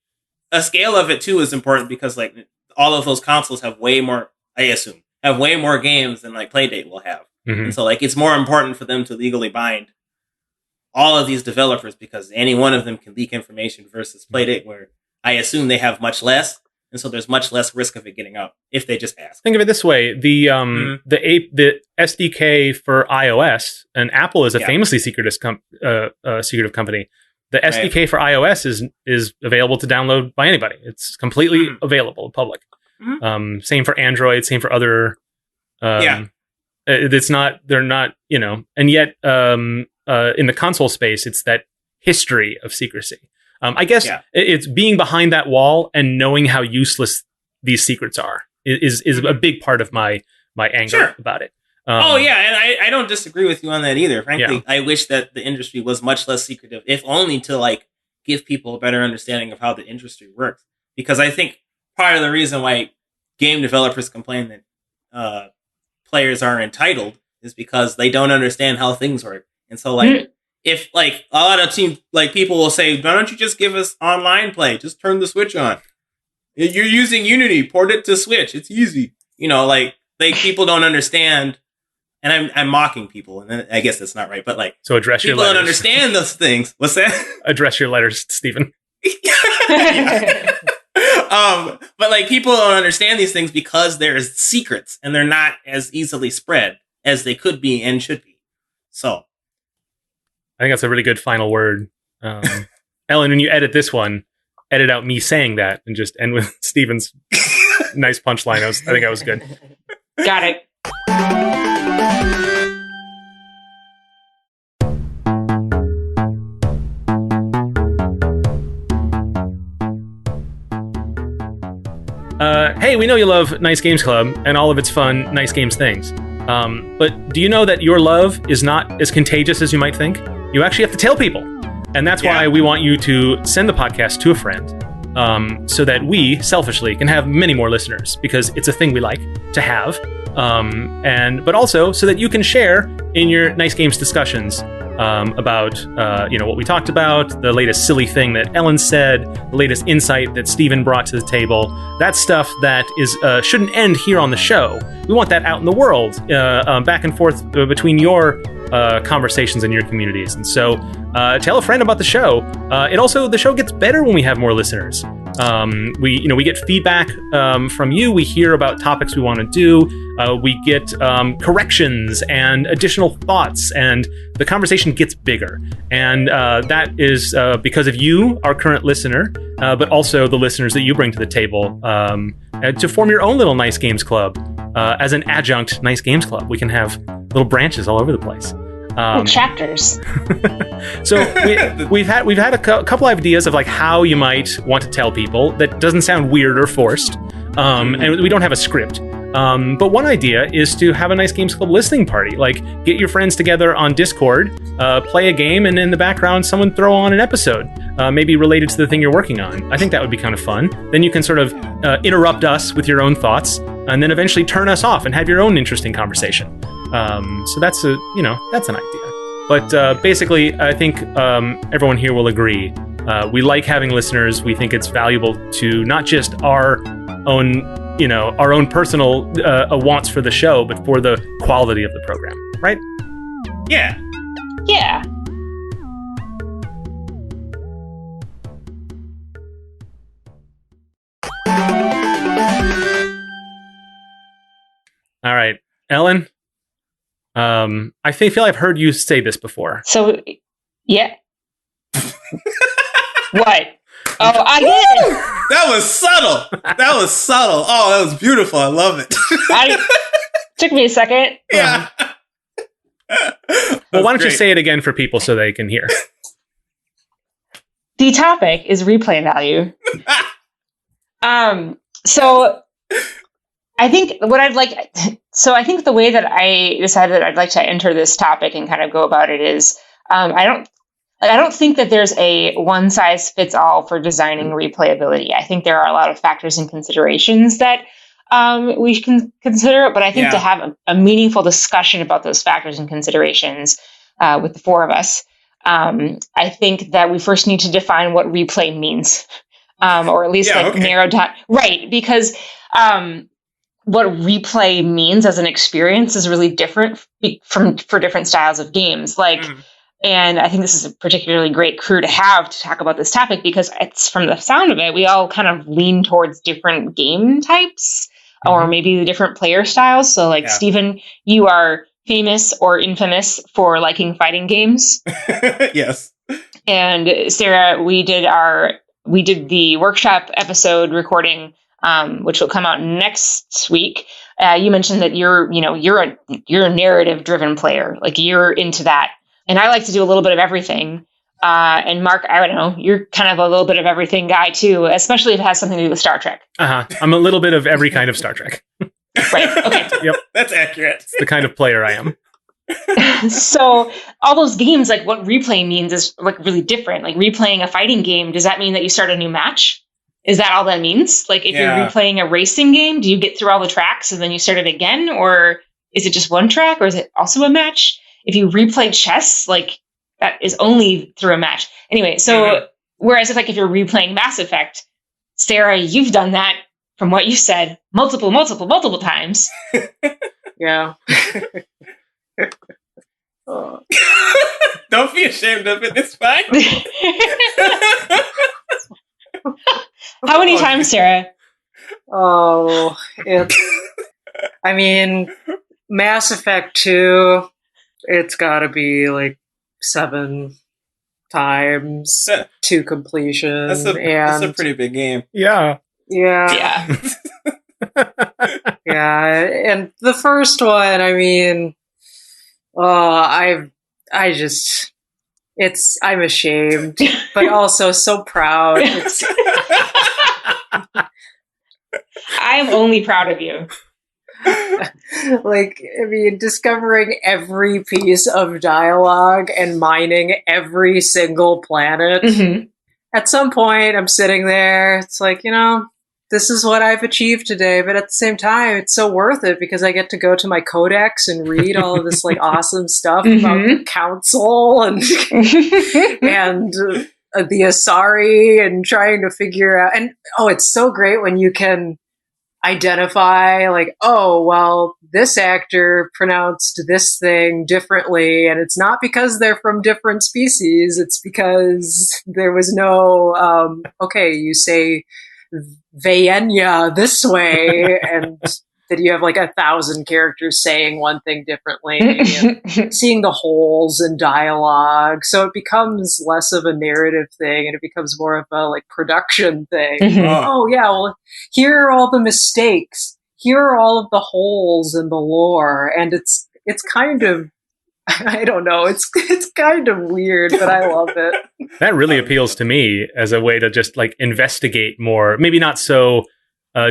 a scale of it too is important because, like, all of those consoles have way more, I assume, games than, like, Playdate will have. And so, like, it's more important for them to legally bind all of these developers because any one of them can leak information versus Playdate, where I assume they have much less, and so there's much less risk of it getting out if they just ask. Think of it this way: the SDK for iOS, and Apple is a famously secretive company. The SDK for iOS is available to download by anybody. It's completely available, public. Same for Android. Same for other. It's not. They're not. And yet. In the console space, it's that history of secrecy. I guess it's being behind that wall and knowing how useless these secrets are is a big part of my anger about it. And I don't disagree with you on that either. Frankly, I wish that the industry was much less secretive, if only to, like, give people a better understanding of how the industry works. Because I think part of the reason why game developers complain that players are entitled is because they don't understand how things work. And so, like, if, like, a lot of teams, like, people will say, why don't you just give us online play? Just turn the Switch on. You're using Unity, port it to Switch. It's easy. Like, people don't understand. And I'm mocking people, and I guess that's not right. But, like, so address your letters. People don't understand those things. What's that? Address your letters, Stephen. But like people don't understand these things because there's secrets and they're not as easily spread as they could be and should be. So I think that's a really good final word. Ellen, when you edit this one, edit out me saying that and just end with Steven's nice punchline. I think that was good. Got it. Hey, we know you love Nice Games Club and all of its fun Nice Games things. But do you know that your love is not as contagious as you might think? You actually have to tell people. And that's why we want you to send the podcast to a friend, so that we, selfishly, can have many more listeners, because it's a thing we like to have. But also so that you can share in your Nice Games discussions about what we talked about, the latest silly thing that Ellen said, the latest insight that Steven brought to the table. That stuff that is shouldn't end here on the show. We want that out in the world, back and forth between your conversations in your communities. And so tell a friend about the show. The show gets better when we have more listeners. We get feedback from you. We hear about topics we want to do. We get corrections and additional thoughts, and the conversation gets bigger. And that is because of you, our current listener, but also the listeners that you bring to the table to form your own little Nice Games Club. As an adjunct Nice Games Club, we can have little branches all over the place. Chapters. So we've had a couple ideas of like how you might want to tell people that doesn't sound weird or forced, and we don't have a script. But one idea is to have a Nice Games Club listening party. Like, get your friends together on Discord, play a game, and in the background, someone throw on an episode, maybe related to the thing you're working on. I think that would be kind of fun. Then you can sort of interrupt us with your own thoughts, and then eventually turn us off and have your own interesting conversation. So that's an idea. But basically, I think everyone here will agree. We like having listeners. We think it's valuable to not just our own personal wants for the show, but for the quality of the program, right? Yeah. Yeah. All right, Ellen. I feel I've heard you say this before. So, yeah. What? Oh, I did. That was subtle. Oh, that was beautiful. I love it. Took me a second. Yeah. Well, why don't you say it again for people so they can hear? The topic is replay value. So I think I think the way that I decided that I'd like to enter this topic and kind of go about it is, I don't think that there's a one size fits all for designing replayability. I think there are a lot of factors and considerations that we can consider, but I think to have a meaningful discussion about those factors and considerations with the four of us, I think that we first need to define what replay means, or at least narrow down. Right, because what replay means as an experience is really different for different styles of games. And I think this is a particularly great crew to have to talk about this topic, because it's, from the sound of it, we all kind of lean towards different game types, or maybe the different player styles. So Steven, you are famous or infamous for liking fighting games. Yes. And Sarah, we did the workshop episode recording, which will come out next week. You mentioned that you're a narrative driven player. Like, you're into that. And I like to do a little bit of everything. And Mark, I don't know, you're kind of a little bit of everything guy too, especially if it has something to do with Star Trek. I'm a little bit of every kind of Star Trek. Right. Okay. Yep. That's accurate. It's the kind of player I am. So all those games, like, what replay means is like really different. Like, replaying a fighting game, does that mean that you start a new match? Is that all that means? Like, if you're replaying a racing game, do you get through all the tracks and then you start it again? Or is it just one track, or is it also a match? If you replay chess, like, that is only through a match. Anyway, so whereas if you're replaying Mass Effect, Sarah, you've done that, from what you said, multiple times. Yeah. Don't be ashamed of it. It's fine. How many times, Sarah? Oh, I mean, Mass Effect 2, it's gotta be like 7 times to completion. That's a pretty big game. Yeah. Yeah. Yeah. And the first one, I mean, I'm ashamed, but also so proud. I am only proud of you. Like, I mean, discovering every piece of dialogue and mining every single planet. Mm-hmm. At some point, I'm sitting there, it's like, this is what I've achieved today, but at the same time, it's so worth it because I get to go to my codex and read all of this like awesome stuff about the council and and the Asari and trying to figure out. And it's so great when you can identify like, oh, well, this actor pronounced this thing differently, and it's not because they're from different species, it's because there was no okay, you say Vayenya this way, and that you have like 1,000 characters saying one thing differently, and seeing the holes in dialogue. So it becomes less of a narrative thing and it becomes more of a like production thing. Mm-hmm. Oh yeah, well, here are all the mistakes. Here are all of the holes in the lore. And it's kind of, I don't know, it's kind of weird, but I love it. That really appeals to me as a way to just like investigate more. Maybe not so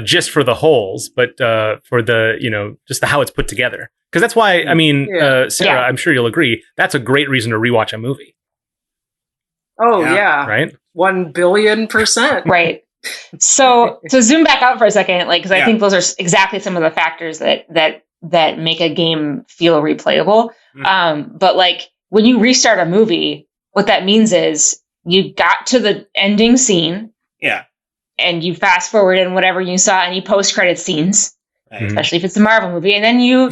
just for the holes, but for the, just the how it's put together. Because that's why, I mean, Sarah, I'm sure you'll agree, that's a great reason to rewatch a movie. Oh, yeah. Right? 1,000,000,000%. Right. So zoom back out for a second, like, because I think those are exactly some of the factors that make a game feel replayable. But like when you restart a movie, what that means is you got to the ending scene. Yeah. And you fast forward and whatever you saw any post-credit scenes, Right. especially if it's a Marvel movie, and then you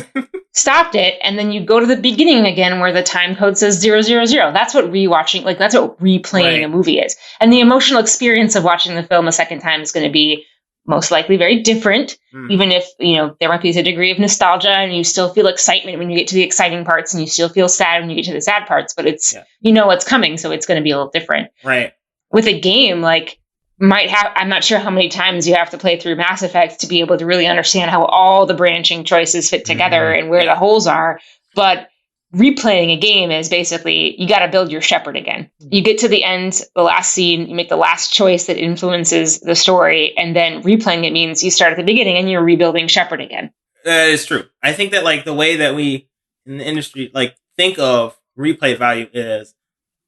stopped it, and then you go to the beginning again where the time code says 000. That's what rewatching, like that's what replaying a movie is. And the emotional experience of watching the film a second time is going to be most likely very different, even if, there might be a degree of nostalgia and you still feel excitement when you get to the exciting parts and you still feel sad when you get to the sad parts, but it's, what's coming, so it's going to be a little different. Right. With a game, like, I'm not sure how many times you have to play through Mass Effect to be able to really understand how all the branching choices fit together and where the holes are. But replaying a game is basically, you got to build your Shepard again. You get to the end, the last scene, you make the last choice that influences the story, and then replaying it means you start at the beginning and you're rebuilding Shepard again. That is true. I think that like the way that we in the industry like think of replay value is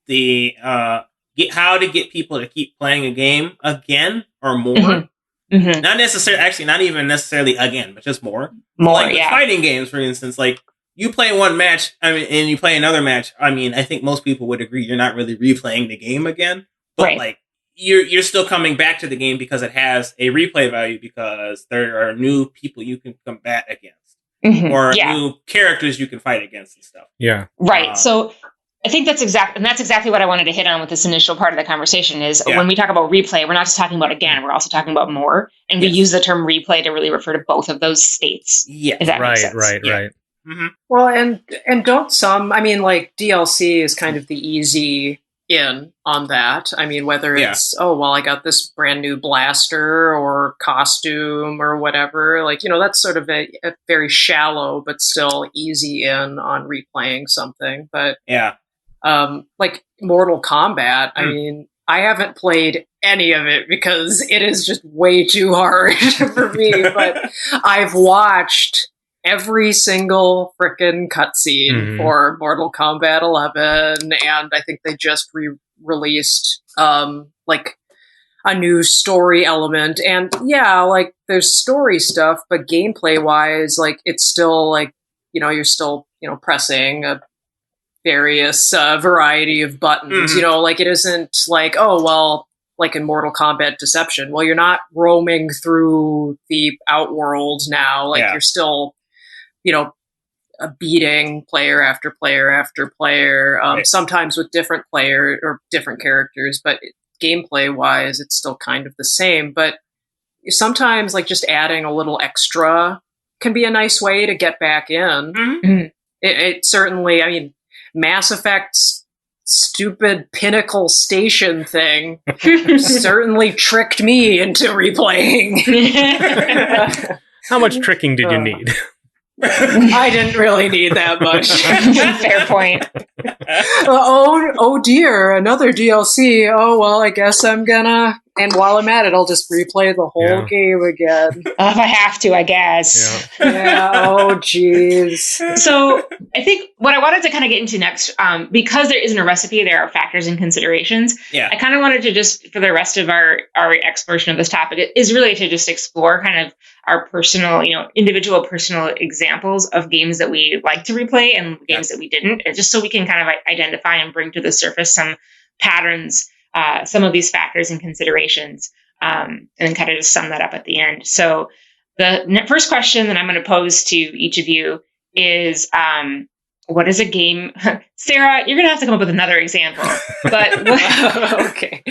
the how to get people to keep playing a game again or more. Not necessarily, actually, not even necessarily again, but just more. Like fighting games, for instance, like you play one match, and you play another match. I mean, I think most people would agree you're not really replaying the game again, but like you're still coming back to the game because it has a replay value because there are new people you can combat against or new characters you can fight against and stuff. Yeah, right. So I think that's exactly what I wanted to hit on with this initial part of the conversation is when we talk about replay, we're not just talking about again, we're also talking about more. And we use the term replay to really refer to both of those states. Yeah. If that makes sense. Right. Mm-hmm. Well, and don't like DLC is kind of the easy in on that. I mean, whether it's, I got this brand new blaster or costume or whatever, like, that's sort of a very shallow, but still easy in on replaying something. But like Mortal Kombat, I mean, I haven't played any of it because it is just way too hard for me, but I've watched every single frickin' cutscene for Mortal Kombat 11, and I think they just released like a new story element. And like there's story stuff, but gameplay wise, like it's still like, you're still, pressing a various variety of buttons, like it isn't like, like in Mortal Kombat Deception. Well, you're not roaming through the outworld now. Like you're still, beating player after player after player, sometimes with different player or different characters, but gameplay wise, it's still kind of the same. But sometimes, like, just adding a little extra can be a nice way to get back in. Mm-hmm. It certainly, I mean, Mass Effect's stupid Pinnacle Station thing certainly tricked me into replaying. How much tricking did you need? I didn't really need that much. Fair point. Oh dear, another DLC. Oh, well, I guess I'm gonna... And while I'm at it, I'll just replay the whole game again. If I have to, I guess. Yeah, oh jeez. So I think what I wanted to kind of get into next, because there isn't a recipe, there are factors and considerations. Yeah. I kind of wanted to just, for the rest of our exploration of this topic, is really to just explore kind of our personal, individual personal examples of games that we like to replay and games that we didn't, and just so we can kind of identify and bring to the surface some patterns, some of these factors and considerations, and then kind of just sum that up at the end. So the first question that I'm going to pose to each of you is, what is a game? Sarah, you're going to have to come up with another example, but Okay.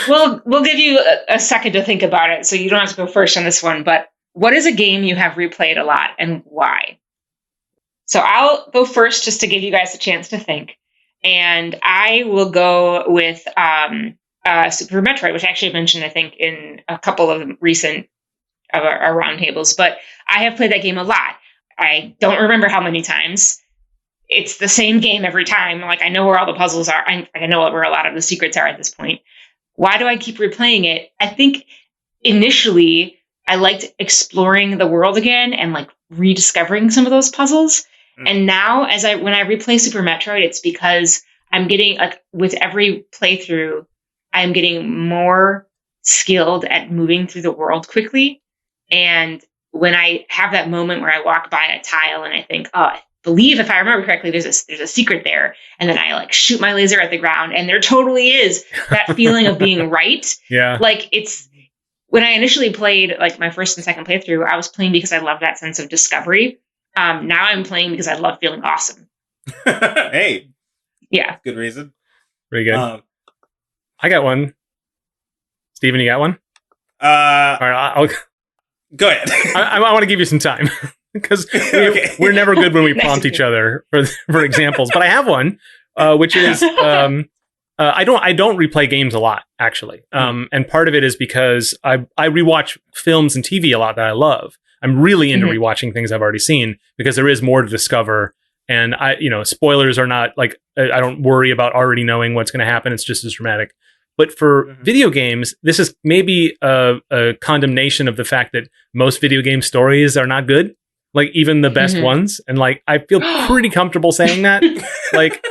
we'll give you a second to think about it, so you don't have to go first on this one. But what is a game you have replayed a lot and why? So I'll go first just to give you guys a chance to think. And I will go with Super Metroid, which I actually mentioned, I think, in a couple of recent of our roundtables. But I have played that game a lot. I don't remember how many times. It's the same game every time. Like, I know where all the puzzles are. I know where a lot of the secrets are at this point. Why do I keep replaying it? I think initially I liked exploring the world again and like rediscovering some of those puzzles. And now, when I replay Super Metroid, it's because I'm getting, like, with every playthrough, I'm getting more skilled at moving through the world quickly. And when I have that moment where I walk by a tile and I think, oh, I believe if I remember correctly, there's a secret there, and then I like shoot my laser at the ground, and there totally is that feeling of being right. Yeah, like it's when I initially played, like my first and second playthrough, I was playing because I love that sense of discovery. Now I'm playing because I love feeling awesome. Hey. Yeah. Good reason. Very good. I got one. Steven, you got one? All right, I'll go ahead. I want to give you some time because we're never good when we prompt each other for examples. But I have one, which is I don't replay games a lot, actually. And part of it is because I rewatch films and TV a lot that I love. I'm really into rewatching things I've already seen because there is more to discover. And spoilers are not like, I don't worry about already knowing what's going to happen. It's just as dramatic. But for video games, this is maybe a condemnation of the fact that most video game stories are not good. Like even the best ones. And like, I feel pretty comfortable saying that. Like,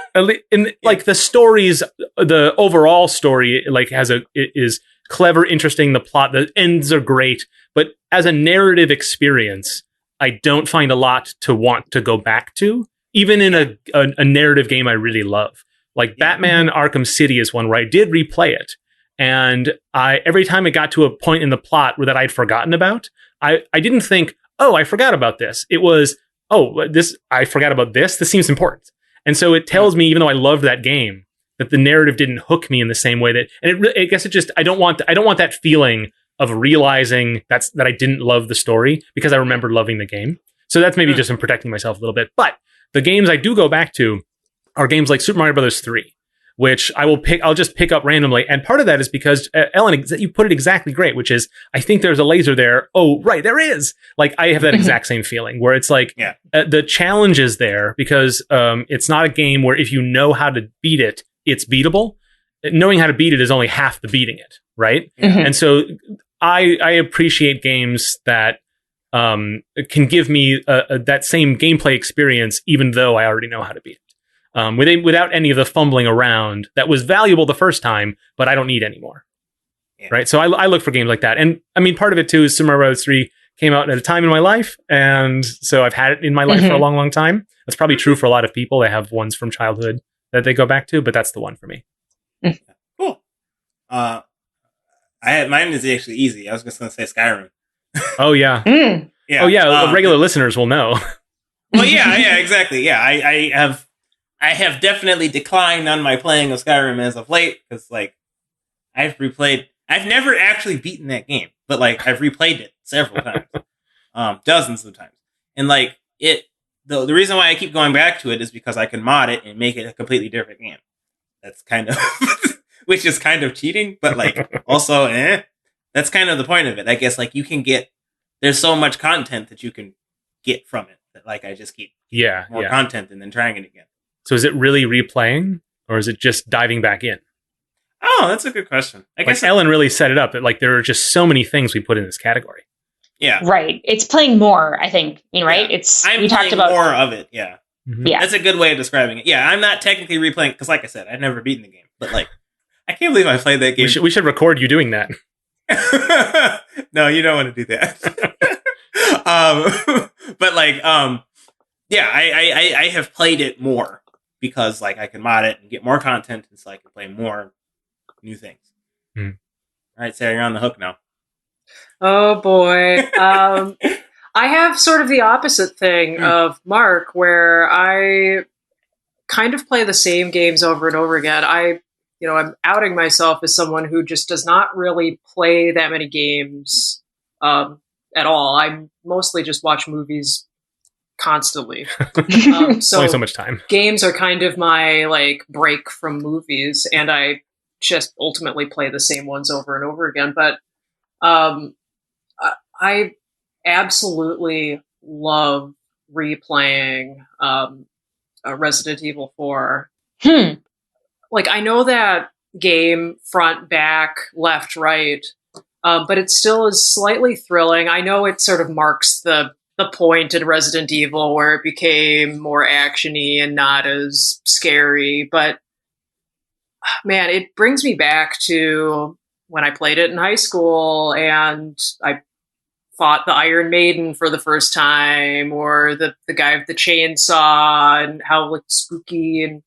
like the stories, the overall story, like is clever, interesting. The plot, the ends are great. But as a narrative experience, I don't find a lot to want to go back to, even in a narrative game I really love. Like Batman Arkham City is one where I did replay it. And every time it got to a point in the plot that I'd forgotten about, I didn't think, oh, I forgot about this. It was, I forgot about this. This seems important. And so it tells me, even though I loved that game, that the narrative didn't hook me in the same way I guess it just, I don't want that feeling of realizing that I didn't love the story because I remember loving the game. So that's maybe just in protecting myself a little bit. But the games I do go back to are games like Super Mario Bros. 3, which I'll just pick up randomly. And part of that is because, Ellen, you put it exactly great, which is, I think there's a laser there. Oh, right, there is. Like, I have that exact same feeling where it's like, the challenge is there because it's not a game where if you know how to beat it, it's beatable. Knowing how to beat it is only half the beating it, right? And so I appreciate games that can give me that same gameplay experience, even though I already know how to beat it. Without any of the fumbling around that was valuable the first time, but I don't need anymore. Right? So I look for games like that. And I mean, part of it too is Super Mario Bros. 3 came out at a time in my life. And so I've had it in my life for a long, long time. That's probably true for a lot of people. They have ones from childhood that they go back to, but that's the one for me. Cool. Mine is actually easy. I was just going to say Skyrim. Oh, yeah. Yeah. Oh, yeah. Regular listeners will know. Well, yeah, exactly. Yeah, I have definitely declined on my playing of Skyrim as of late because, like, I've replayed. I've never actually beaten that game, but like I've replayed it several times, dozens of times, and like it. The reason why I keep going back to it is because I can mod it and make it a completely different game. That's kind of, which is kind of cheating, but like also, that's kind of the point of it. I guess like you can get, there's so much content that you can get from it that like I just keep more content and then trying it again. So is it really replaying or is it just diving back in? Oh, that's a good question. I guess Ellen really set it up that like there are just so many things we put in this category. Yeah. Right. It's playing more, I think. Right? Yeah. It's I'm we playing talked about more of it, yeah. Mm-hmm. Yeah. That's a good way of describing it. Yeah, I'm not technically replaying because like I said, I've never beaten the game. But like I can't believe I played that game. We should record you doing that. No, you don't want to do that. But like yeah, I have played it more because like I can mod it and get more content and so I can play more new things. All right, Sarah, you're on the hook now. Oh boy. I have sort of the opposite thing of Mark, where I kind of play the same games over and over again. I'm outing myself as someone who just does not really play that many games at all. I mostly just watch movies constantly. So only so much time. Games are kind of my like break from movies, and I just ultimately play the same ones over and over again. But I absolutely love replaying Resident Evil 4. Like, I know that game front, back, left, right, but it still is slightly thrilling. I know it sort of marks the point in Resident Evil where it became more actiony and not as scary, but man, it brings me back to when I played it in high school and I fought the Iron Maiden for the first time, or the guy with the chainsaw, and how like spooky and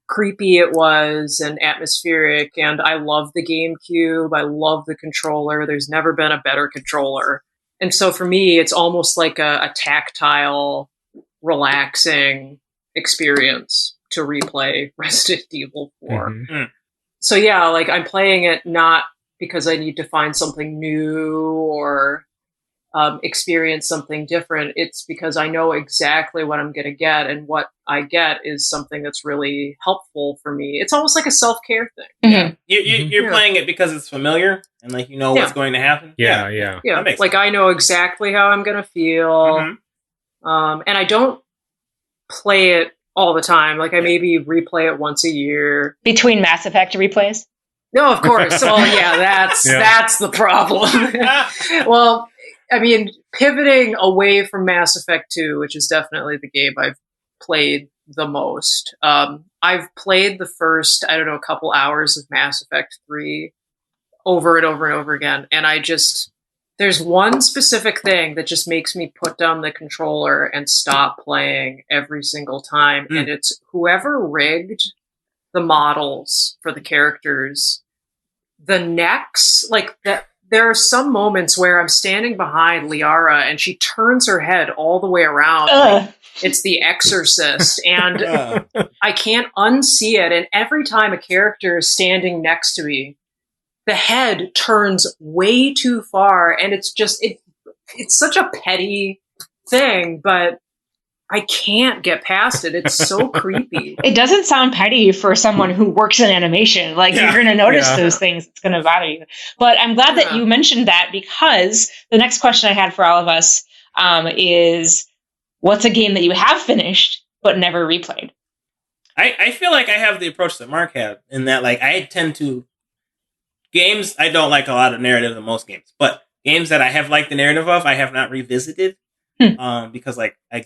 creepy it was and atmospheric. And I love the GameCube. I love the controller. There's never been a better controller. And so for me, it's almost like a tactile, relaxing experience to replay Resident Evil 4. Mm-hmm. So yeah, like I'm playing it not because I need to find something new or experience something different. It's because I know exactly what I'm going to get, and what I get is something that's really helpful for me. It's almost like a self-care thing. Mm-hmm. You're playing it because it's familiar and like you know what's going to happen. Yeah. That makes like sense. I know exactly how I'm going to feel, and I don't play it all the time. Like I maybe replay it once a year. Between Mass Effect replays? No, of course. Well, that's the problem. Well, I mean, pivoting away from Mass Effect 2, which is definitely the game I've played the most. I've played the first, a couple hours of Mass Effect 3 over and over and over again. And there's one specific thing that just makes me put down the controller and stop playing every single time. And it's whoever rigged the models for the characters, the necks, like that. There are some moments where I'm standing behind Liara and she turns her head all the way around. Like it's The Exorcist, and I can't unsee it. And every time a character is standing next to me, the head turns way too far. And it's just, it's such a petty thing, but I can't get past it. It's so creepy. It doesn't sound petty for someone who works in animation. Like, you're going to notice those things. It's going to bother you. But I'm glad that you mentioned that, because the next question I had for all of us is, what's a game that you have finished but never replayed? I feel like I have the approach that Mark had, in that like I tend to... Games, I don't like a lot of narrative in most games, but games that I have liked the narrative of, I have not revisited. Because like I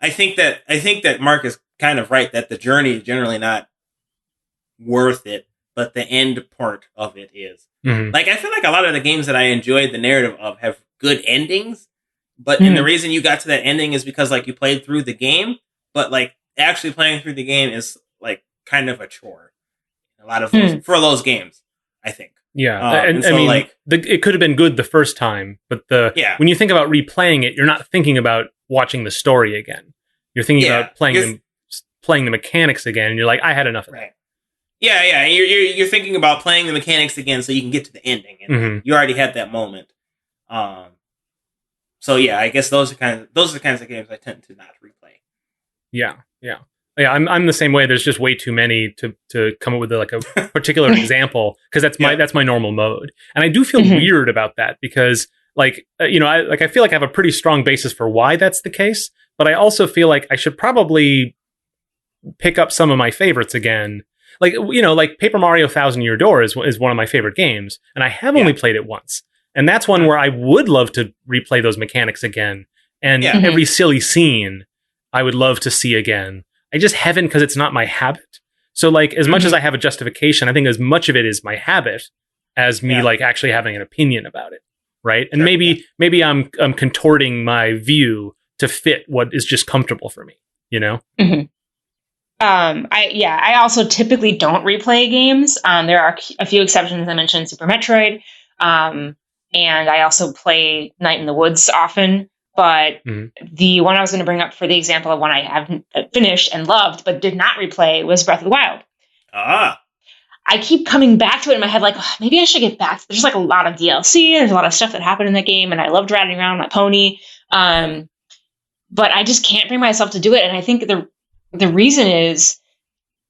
think that Mark is kind of right that the journey is generally not worth it, but the end part of it is. Mm-hmm. Like I feel like a lot of the games that I enjoyed the narrative of have good endings, but and the reason you got to that ending is because like you played through the game, but like actually playing through the game is like kind of a chore. A lot of those, for those games, I think. Yeah, and so, I mean, like, it could have been good the first time, but when you think about replaying it, you're not thinking about watching the story again. You're thinking about playing the mechanics again, and you're like, I had enough of that. Yeah. You're thinking about playing the mechanics again so you can get to the ending, and you already had that moment. So yeah, I guess those are the kinds of games I tend to not replay. Yeah. I'm the same way. There's just way too many to come up with like a particular example, because that's my normal mode, and I do feel weird about that because like I feel like I have a pretty strong basis for why that's the case, but I also feel like I should probably pick up some of my favorites again. Like like Paper Mario Thousand Year Door is one of my favorite games, and I have only played it once. And that's one where I would love to replay those mechanics again. And every silly scene I would love to see again. I just haven't, because it's not my habit. So like, as much as I have a justification, I think as much of it is my habit as me like actually having an opinion about it. Right. And maybe I'm contorting my view to fit what is just comfortable for me, I also typically don't replay games. There are a few exceptions. I mentioned Super Metroid. And I also play Night in the Woods often. But the one I was going to bring up for the example of one I haven't finished and loved, but did not replay, was Breath of the Wild. I keep coming back to it in my head, like, oh, maybe I should get back. There's like a lot of DLC. There's a lot of stuff that happened in that game, and I loved riding around my pony. But I just can't bring myself to do it. And I think the reason is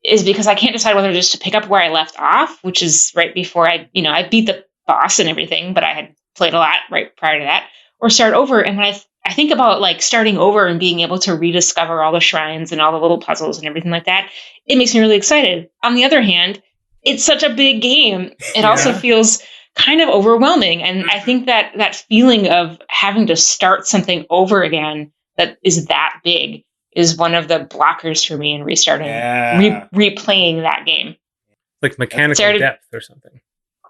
because I can't decide whether just to pick up where I left off, which is right before I beat the boss and everything, but I had played a lot right prior to that, or start over. And when I think about like starting over and being able to rediscover all the shrines and all the little puzzles and everything like that, it makes me really excited. On the other hand, it's such a big game. It also feels kind of overwhelming. And I think that feeling of having to start something over again that is that big is one of the blockers for me in restarting, replaying that game. Like mechanical depth or something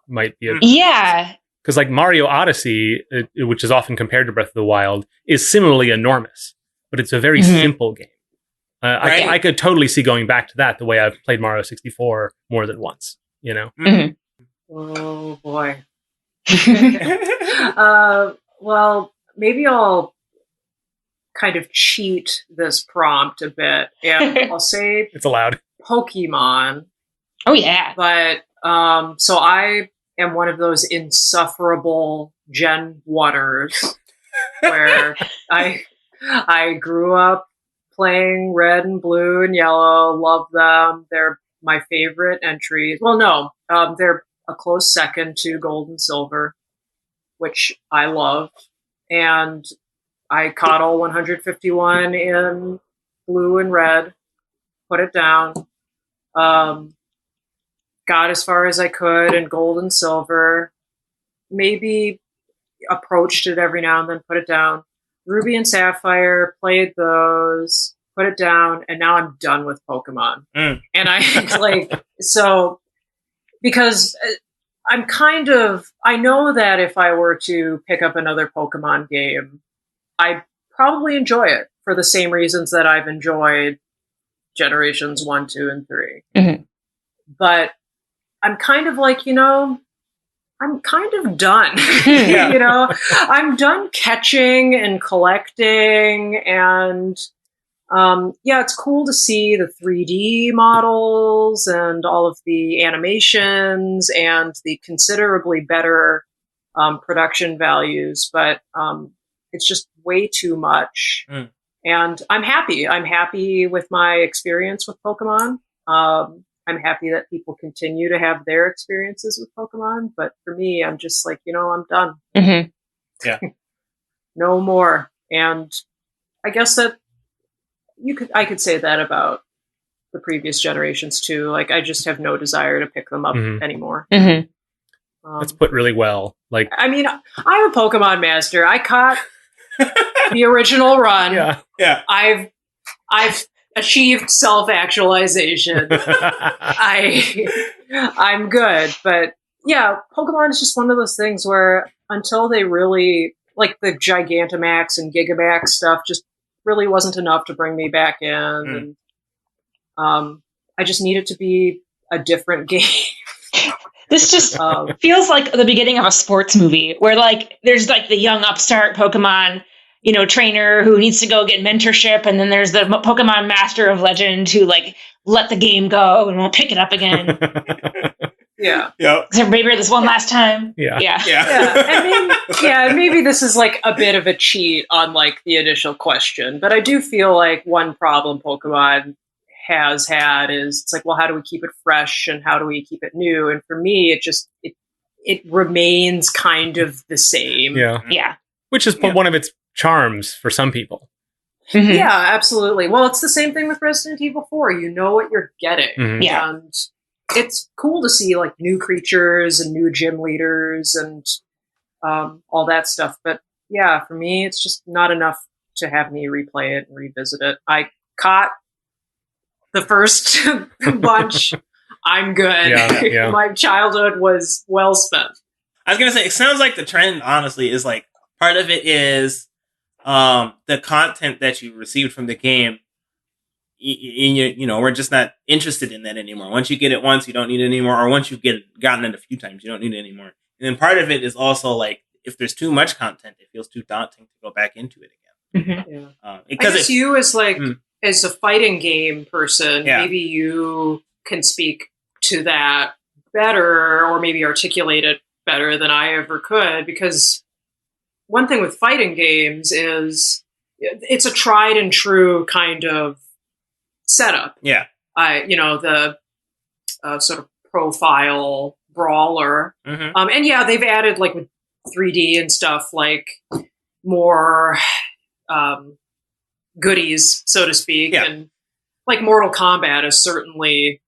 might be yeah. Because like Mario Odyssey, which is often compared to Breath of the Wild, is similarly enormous, but it's a very simple game. I could totally see going back to that the way I've played Mario 64 more than once, Oh, boy. Well, maybe I'll kind of cheat this prompt a bit, and I'll say it's allowed. Pokemon. Oh, yeah. But, so I am one of those insufferable Gen Waters where I grew up playing Red and Blue and Yellow, love them. They're my favorite entries. Well, no, they're a close second to Gold and Silver, which I love. And I caught all 151 in Blue and Red, put it down. Got as far as I could in Gold and Silver, maybe approached it every now and then, put it down. Ruby and Sapphire, played those, put it down, and now I'm done with Pokemon. And I because I know that if I were to pick up another Pokemon game, I'd probably enjoy it for the same reasons that I've enjoyed Generations 1, 2, and 3. But I'm kind of like, I'm kind of done. I'm done catching and collecting, and it's cool to see the 3D models and all of the animations and the considerably better production values, but it's just way too much. And I'm happy. I'm happy with my experience with Pokemon. I'm happy that people continue to have their experiences with Pokemon, but for me, I'm just like, I'm done. Yeah. No more. And I guess that I could say that about the previous generations too. Like, I just have no desire to pick them up anymore. That's put really well. Like, I mean, I'm a Pokemon master. I caught the original run. Yeah. I've achieved self-actualization. I'm good. But yeah, Pokemon is just one of those things where until they really, like the Gigantamax and Gigamax stuff just really wasn't enough to bring me back in. And I just need it to be a different game. This just feels like the beginning of a sports movie where like there's like the young upstart Pokemon trainer who needs to go get mentorship, and then there's the Pokemon Master of Legend who like let the game go and won't pick it up again. Yeah. So maybe this one last time. Yeah. And maybe this is like a bit of a cheat on like the initial question, but I do feel like one problem Pokemon has had is it's like, well, how do we keep it fresh and how do we keep it new? And for me, it remains kind of the same. Yeah. Which is one of its charms for some people. Mm-hmm. Yeah, absolutely. Well, it's the same thing with Resident Evil 4. You know what you're getting. Mm-hmm. Yeah. And it's cool to see like new creatures and new gym leaders and all that stuff. But yeah, for me, it's just not enough to have me replay it and revisit it. I caught the first bunch. I'm good. Yeah. My childhood was well spent. I was going to say, it sounds like the trend, honestly, is like part of it is the content that you received from the game. We're just not interested in that anymore. Once you get it once, you don't need it anymore. Or once you've gotten it a few times, you don't need it anymore. And then part of it is also like, if there's too much content, it feels too daunting to go back into it again. Mm-hmm. Yeah. I Because guess you as as a fighting game person, maybe you can speak to that better or maybe articulate it better than I ever could. Because one thing with fighting games is it's a tried and true kind of setup. Yeah. The sort of profile brawler. Mm-hmm. And they've added like with 3D and stuff, like more goodies, so to speak. Yeah. And like Mortal Kombat is certainly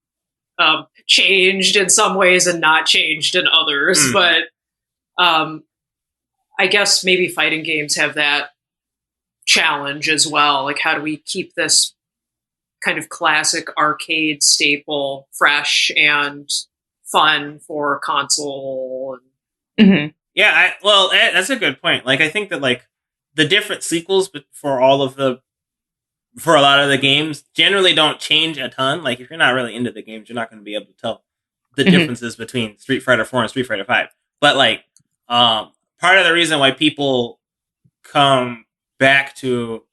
changed in some ways and not changed in others. Mm. But I guess maybe fighting games have that challenge as well. Like, how do we keep this kind of classic arcade staple fresh and fun for console? Mm-hmm. Yeah, that's a good point. Like, I think that like the different sequels for a lot of the games generally don't change a ton. Like, if you're not really into the games, you're not going to be able to tell the differences between Street Fighter 4 and Street Fighter 5. But like, part of the reason why people come back to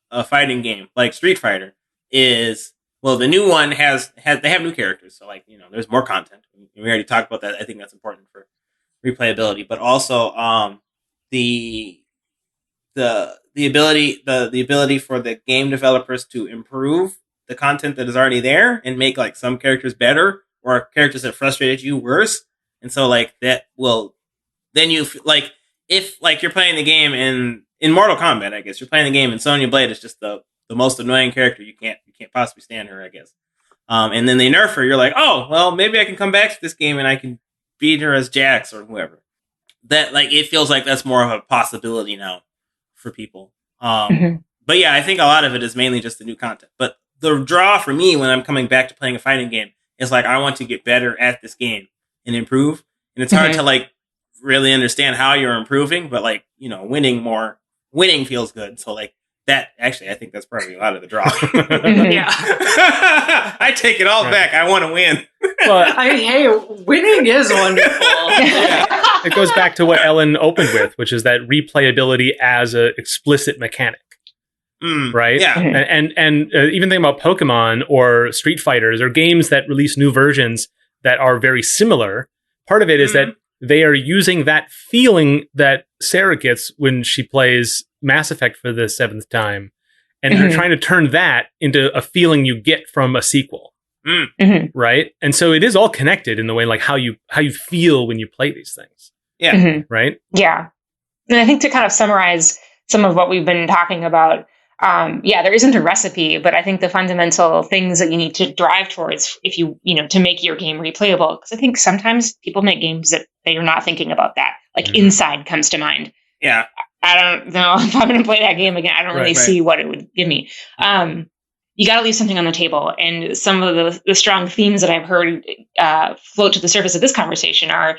a fighting game like Street Fighter is, well, the new one they have new characters, so like, there's more content. We already talked about that. I think that's important for replayability, but also the ability for the game developers to improve the content that is already there and make like some characters better or characters that frustrated you worse. And so like that will then like, if like you're playing the game in Mortal Kombat, I guess you're playing the game and Sonya Blade is just the most annoying character. You can't possibly stand her, I guess. And then they nerf her. You're like, oh, well, maybe I can come back to this game and I can beat her as Jax or whoever. That like, it feels like that's more of a possibility now for people. But yeah, I think a lot of it is mainly just the new content. But the draw for me when I'm coming back to playing a fighting game is like, I want to get better at this game and improve. And it's hard to like really understand how you're improving, but like, winning feels good. So like that, actually, I think that's probably a lot of the draw. Yeah. I take it all back. I want to win. Well, winning is wonderful. It goes back to what Ellen opened with, which is that replayability as an explicit mechanic. Right? Yeah. And even thinking about Pokemon or Street Fighters or games that release new versions that are very similar, part of it is that they are using that feeling that Sarah gets when she plays Mass Effect for the 7th time. And they're trying to turn that into a feeling you get from a sequel. Right? And so it is all connected in the way like how you feel when you play these things. Yeah. Right? Yeah. And I think to kind of summarize some of what we've been talking about, there isn't a recipe, but I think the fundamental things that you need to drive towards if to make your game replayable, because I think sometimes people make games that they are not thinking about that. Like Inside comes to mind. Yeah. I don't know if I'm going to play that game again. I don't really see what it would give me. You got to leave something on the table. And some of the strong themes that I've heard float to the surface of this conversation are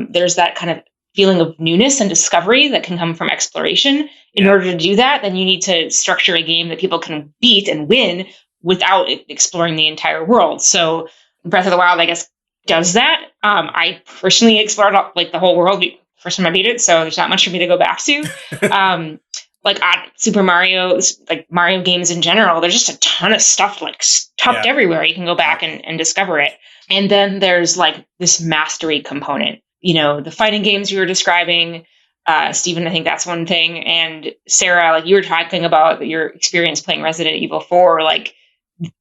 there's that kind of feeling of newness and discovery that can come from exploration. In order to do that, then you need to structure a game that people can beat and win without exploring the entire world. So Breath of the Wild, I guess, does that. I personally explored like the whole world first time I beat it, so there's not much for me to go back to. like Super Mario, like Mario games in general, there's just a ton of stuff like tucked everywhere. You can go back and discover it. And then there's like this mastery component, the fighting games you were describing, Stephen, I think that's one thing. And Sarah, like you were talking about your experience playing Resident Evil 4, like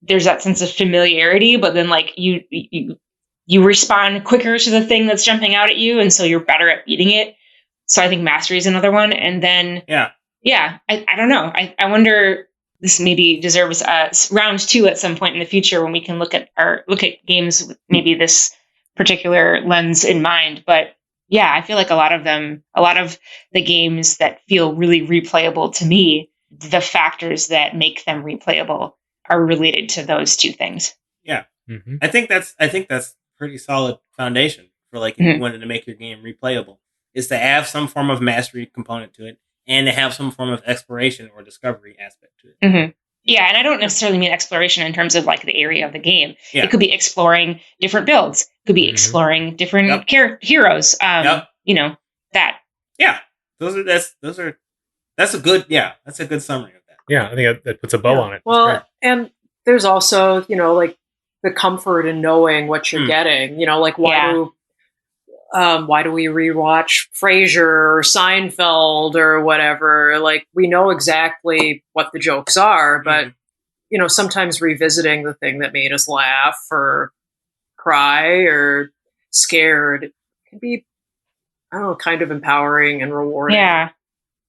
there's that sense of familiarity, but then like you respond quicker to the thing that's jumping out at you. And so you're better at beating it. So I think mastery is another one. And then, I don't know. I wonder, this maybe deserves round 2 at some point in the future when we can look at games with maybe this particular lens in mind. But yeah, I feel like a lot of the games that feel really replayable to me, the factors that make them replayable are related to those two things. Yeah. Mm-hmm. I think that's pretty solid foundation for like if you wanted to make your game replayable, is to have some form of mastery component to it and to have some form of exploration or discovery aspect to it. Mm-hmm. Yeah, and I don't necessarily mean exploration in terms of like the area of the game. Yeah. It could be exploring different builds. It could be exploring different heroes. That. Yeah, that's a good summary of that. Yeah, I think that puts a bow on it. Well, and there's also like the comfort in knowing what you're getting. Like why do we rewatch Frasier or Seinfeld or whatever? Like we know exactly what the jokes are, but sometimes revisiting the thing that made us laugh or cry or scared can be, I don't know, kind of empowering and rewarding. Yeah,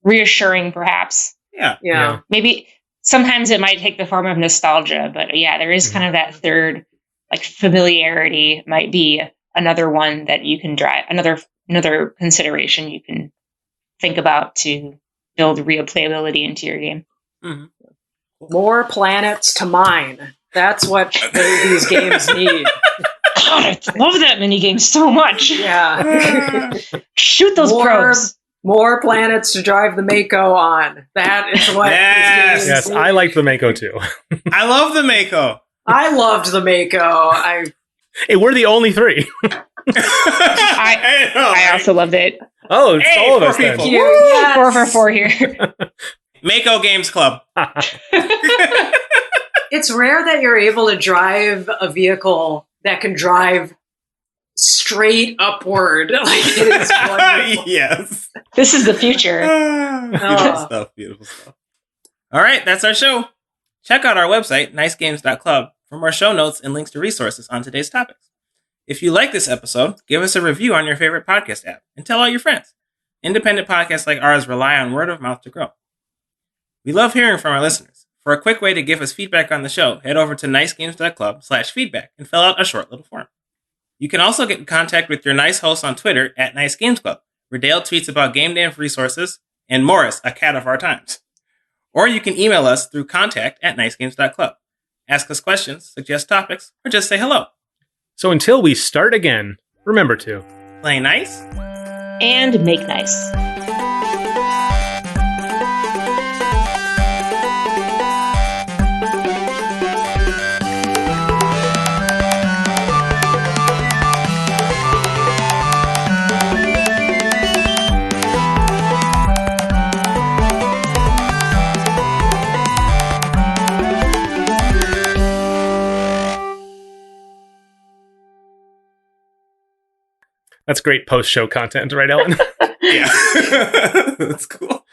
reassuring perhaps. Yeah. Maybe sometimes it might take the form of nostalgia, but there is kind of that third, like familiarity might be another one that you can drive, another consideration you can think about to build replayability into your game. Mm-hmm. More planets to mine. That's what these games need. God, I love that minigame so much. Yeah. Shoot those probes. More planets to drive the Mako on. That is what these games Yes, need. I like the Mako too. I love the Mako. I loved the Mako. Hey, we're the only 3. I also loved it. Oh, it's all of us then. Yes. 4 for 4 here. Mako Games Club. It's rare that you're able to drive a vehicle that can drive straight upward. Like it is wonderful. Yes. This is the future. Beautiful stuff. All right, that's our show. Check out our website, nicegames.club, for more show notes and links to resources on today's topics. If you like this episode, give us a review on your favorite podcast app and tell all your friends. Independent podcasts like ours rely on word of mouth to grow. We love hearing from our listeners. For a quick way to give us feedback on the show, head over to nicegames.club/feedback and fill out a short little form. You can also get in contact with your nice host on Twitter at Nice Games Club, where Dale tweets about game dev resources and Morris, a cat of our times. Or you can email us through contact@nicegames.club. Ask us questions, suggest topics, or just say hello. So until we start again, remember to play nice and make nice. That's great post-show content, right, Ellen? Yeah. That's cool.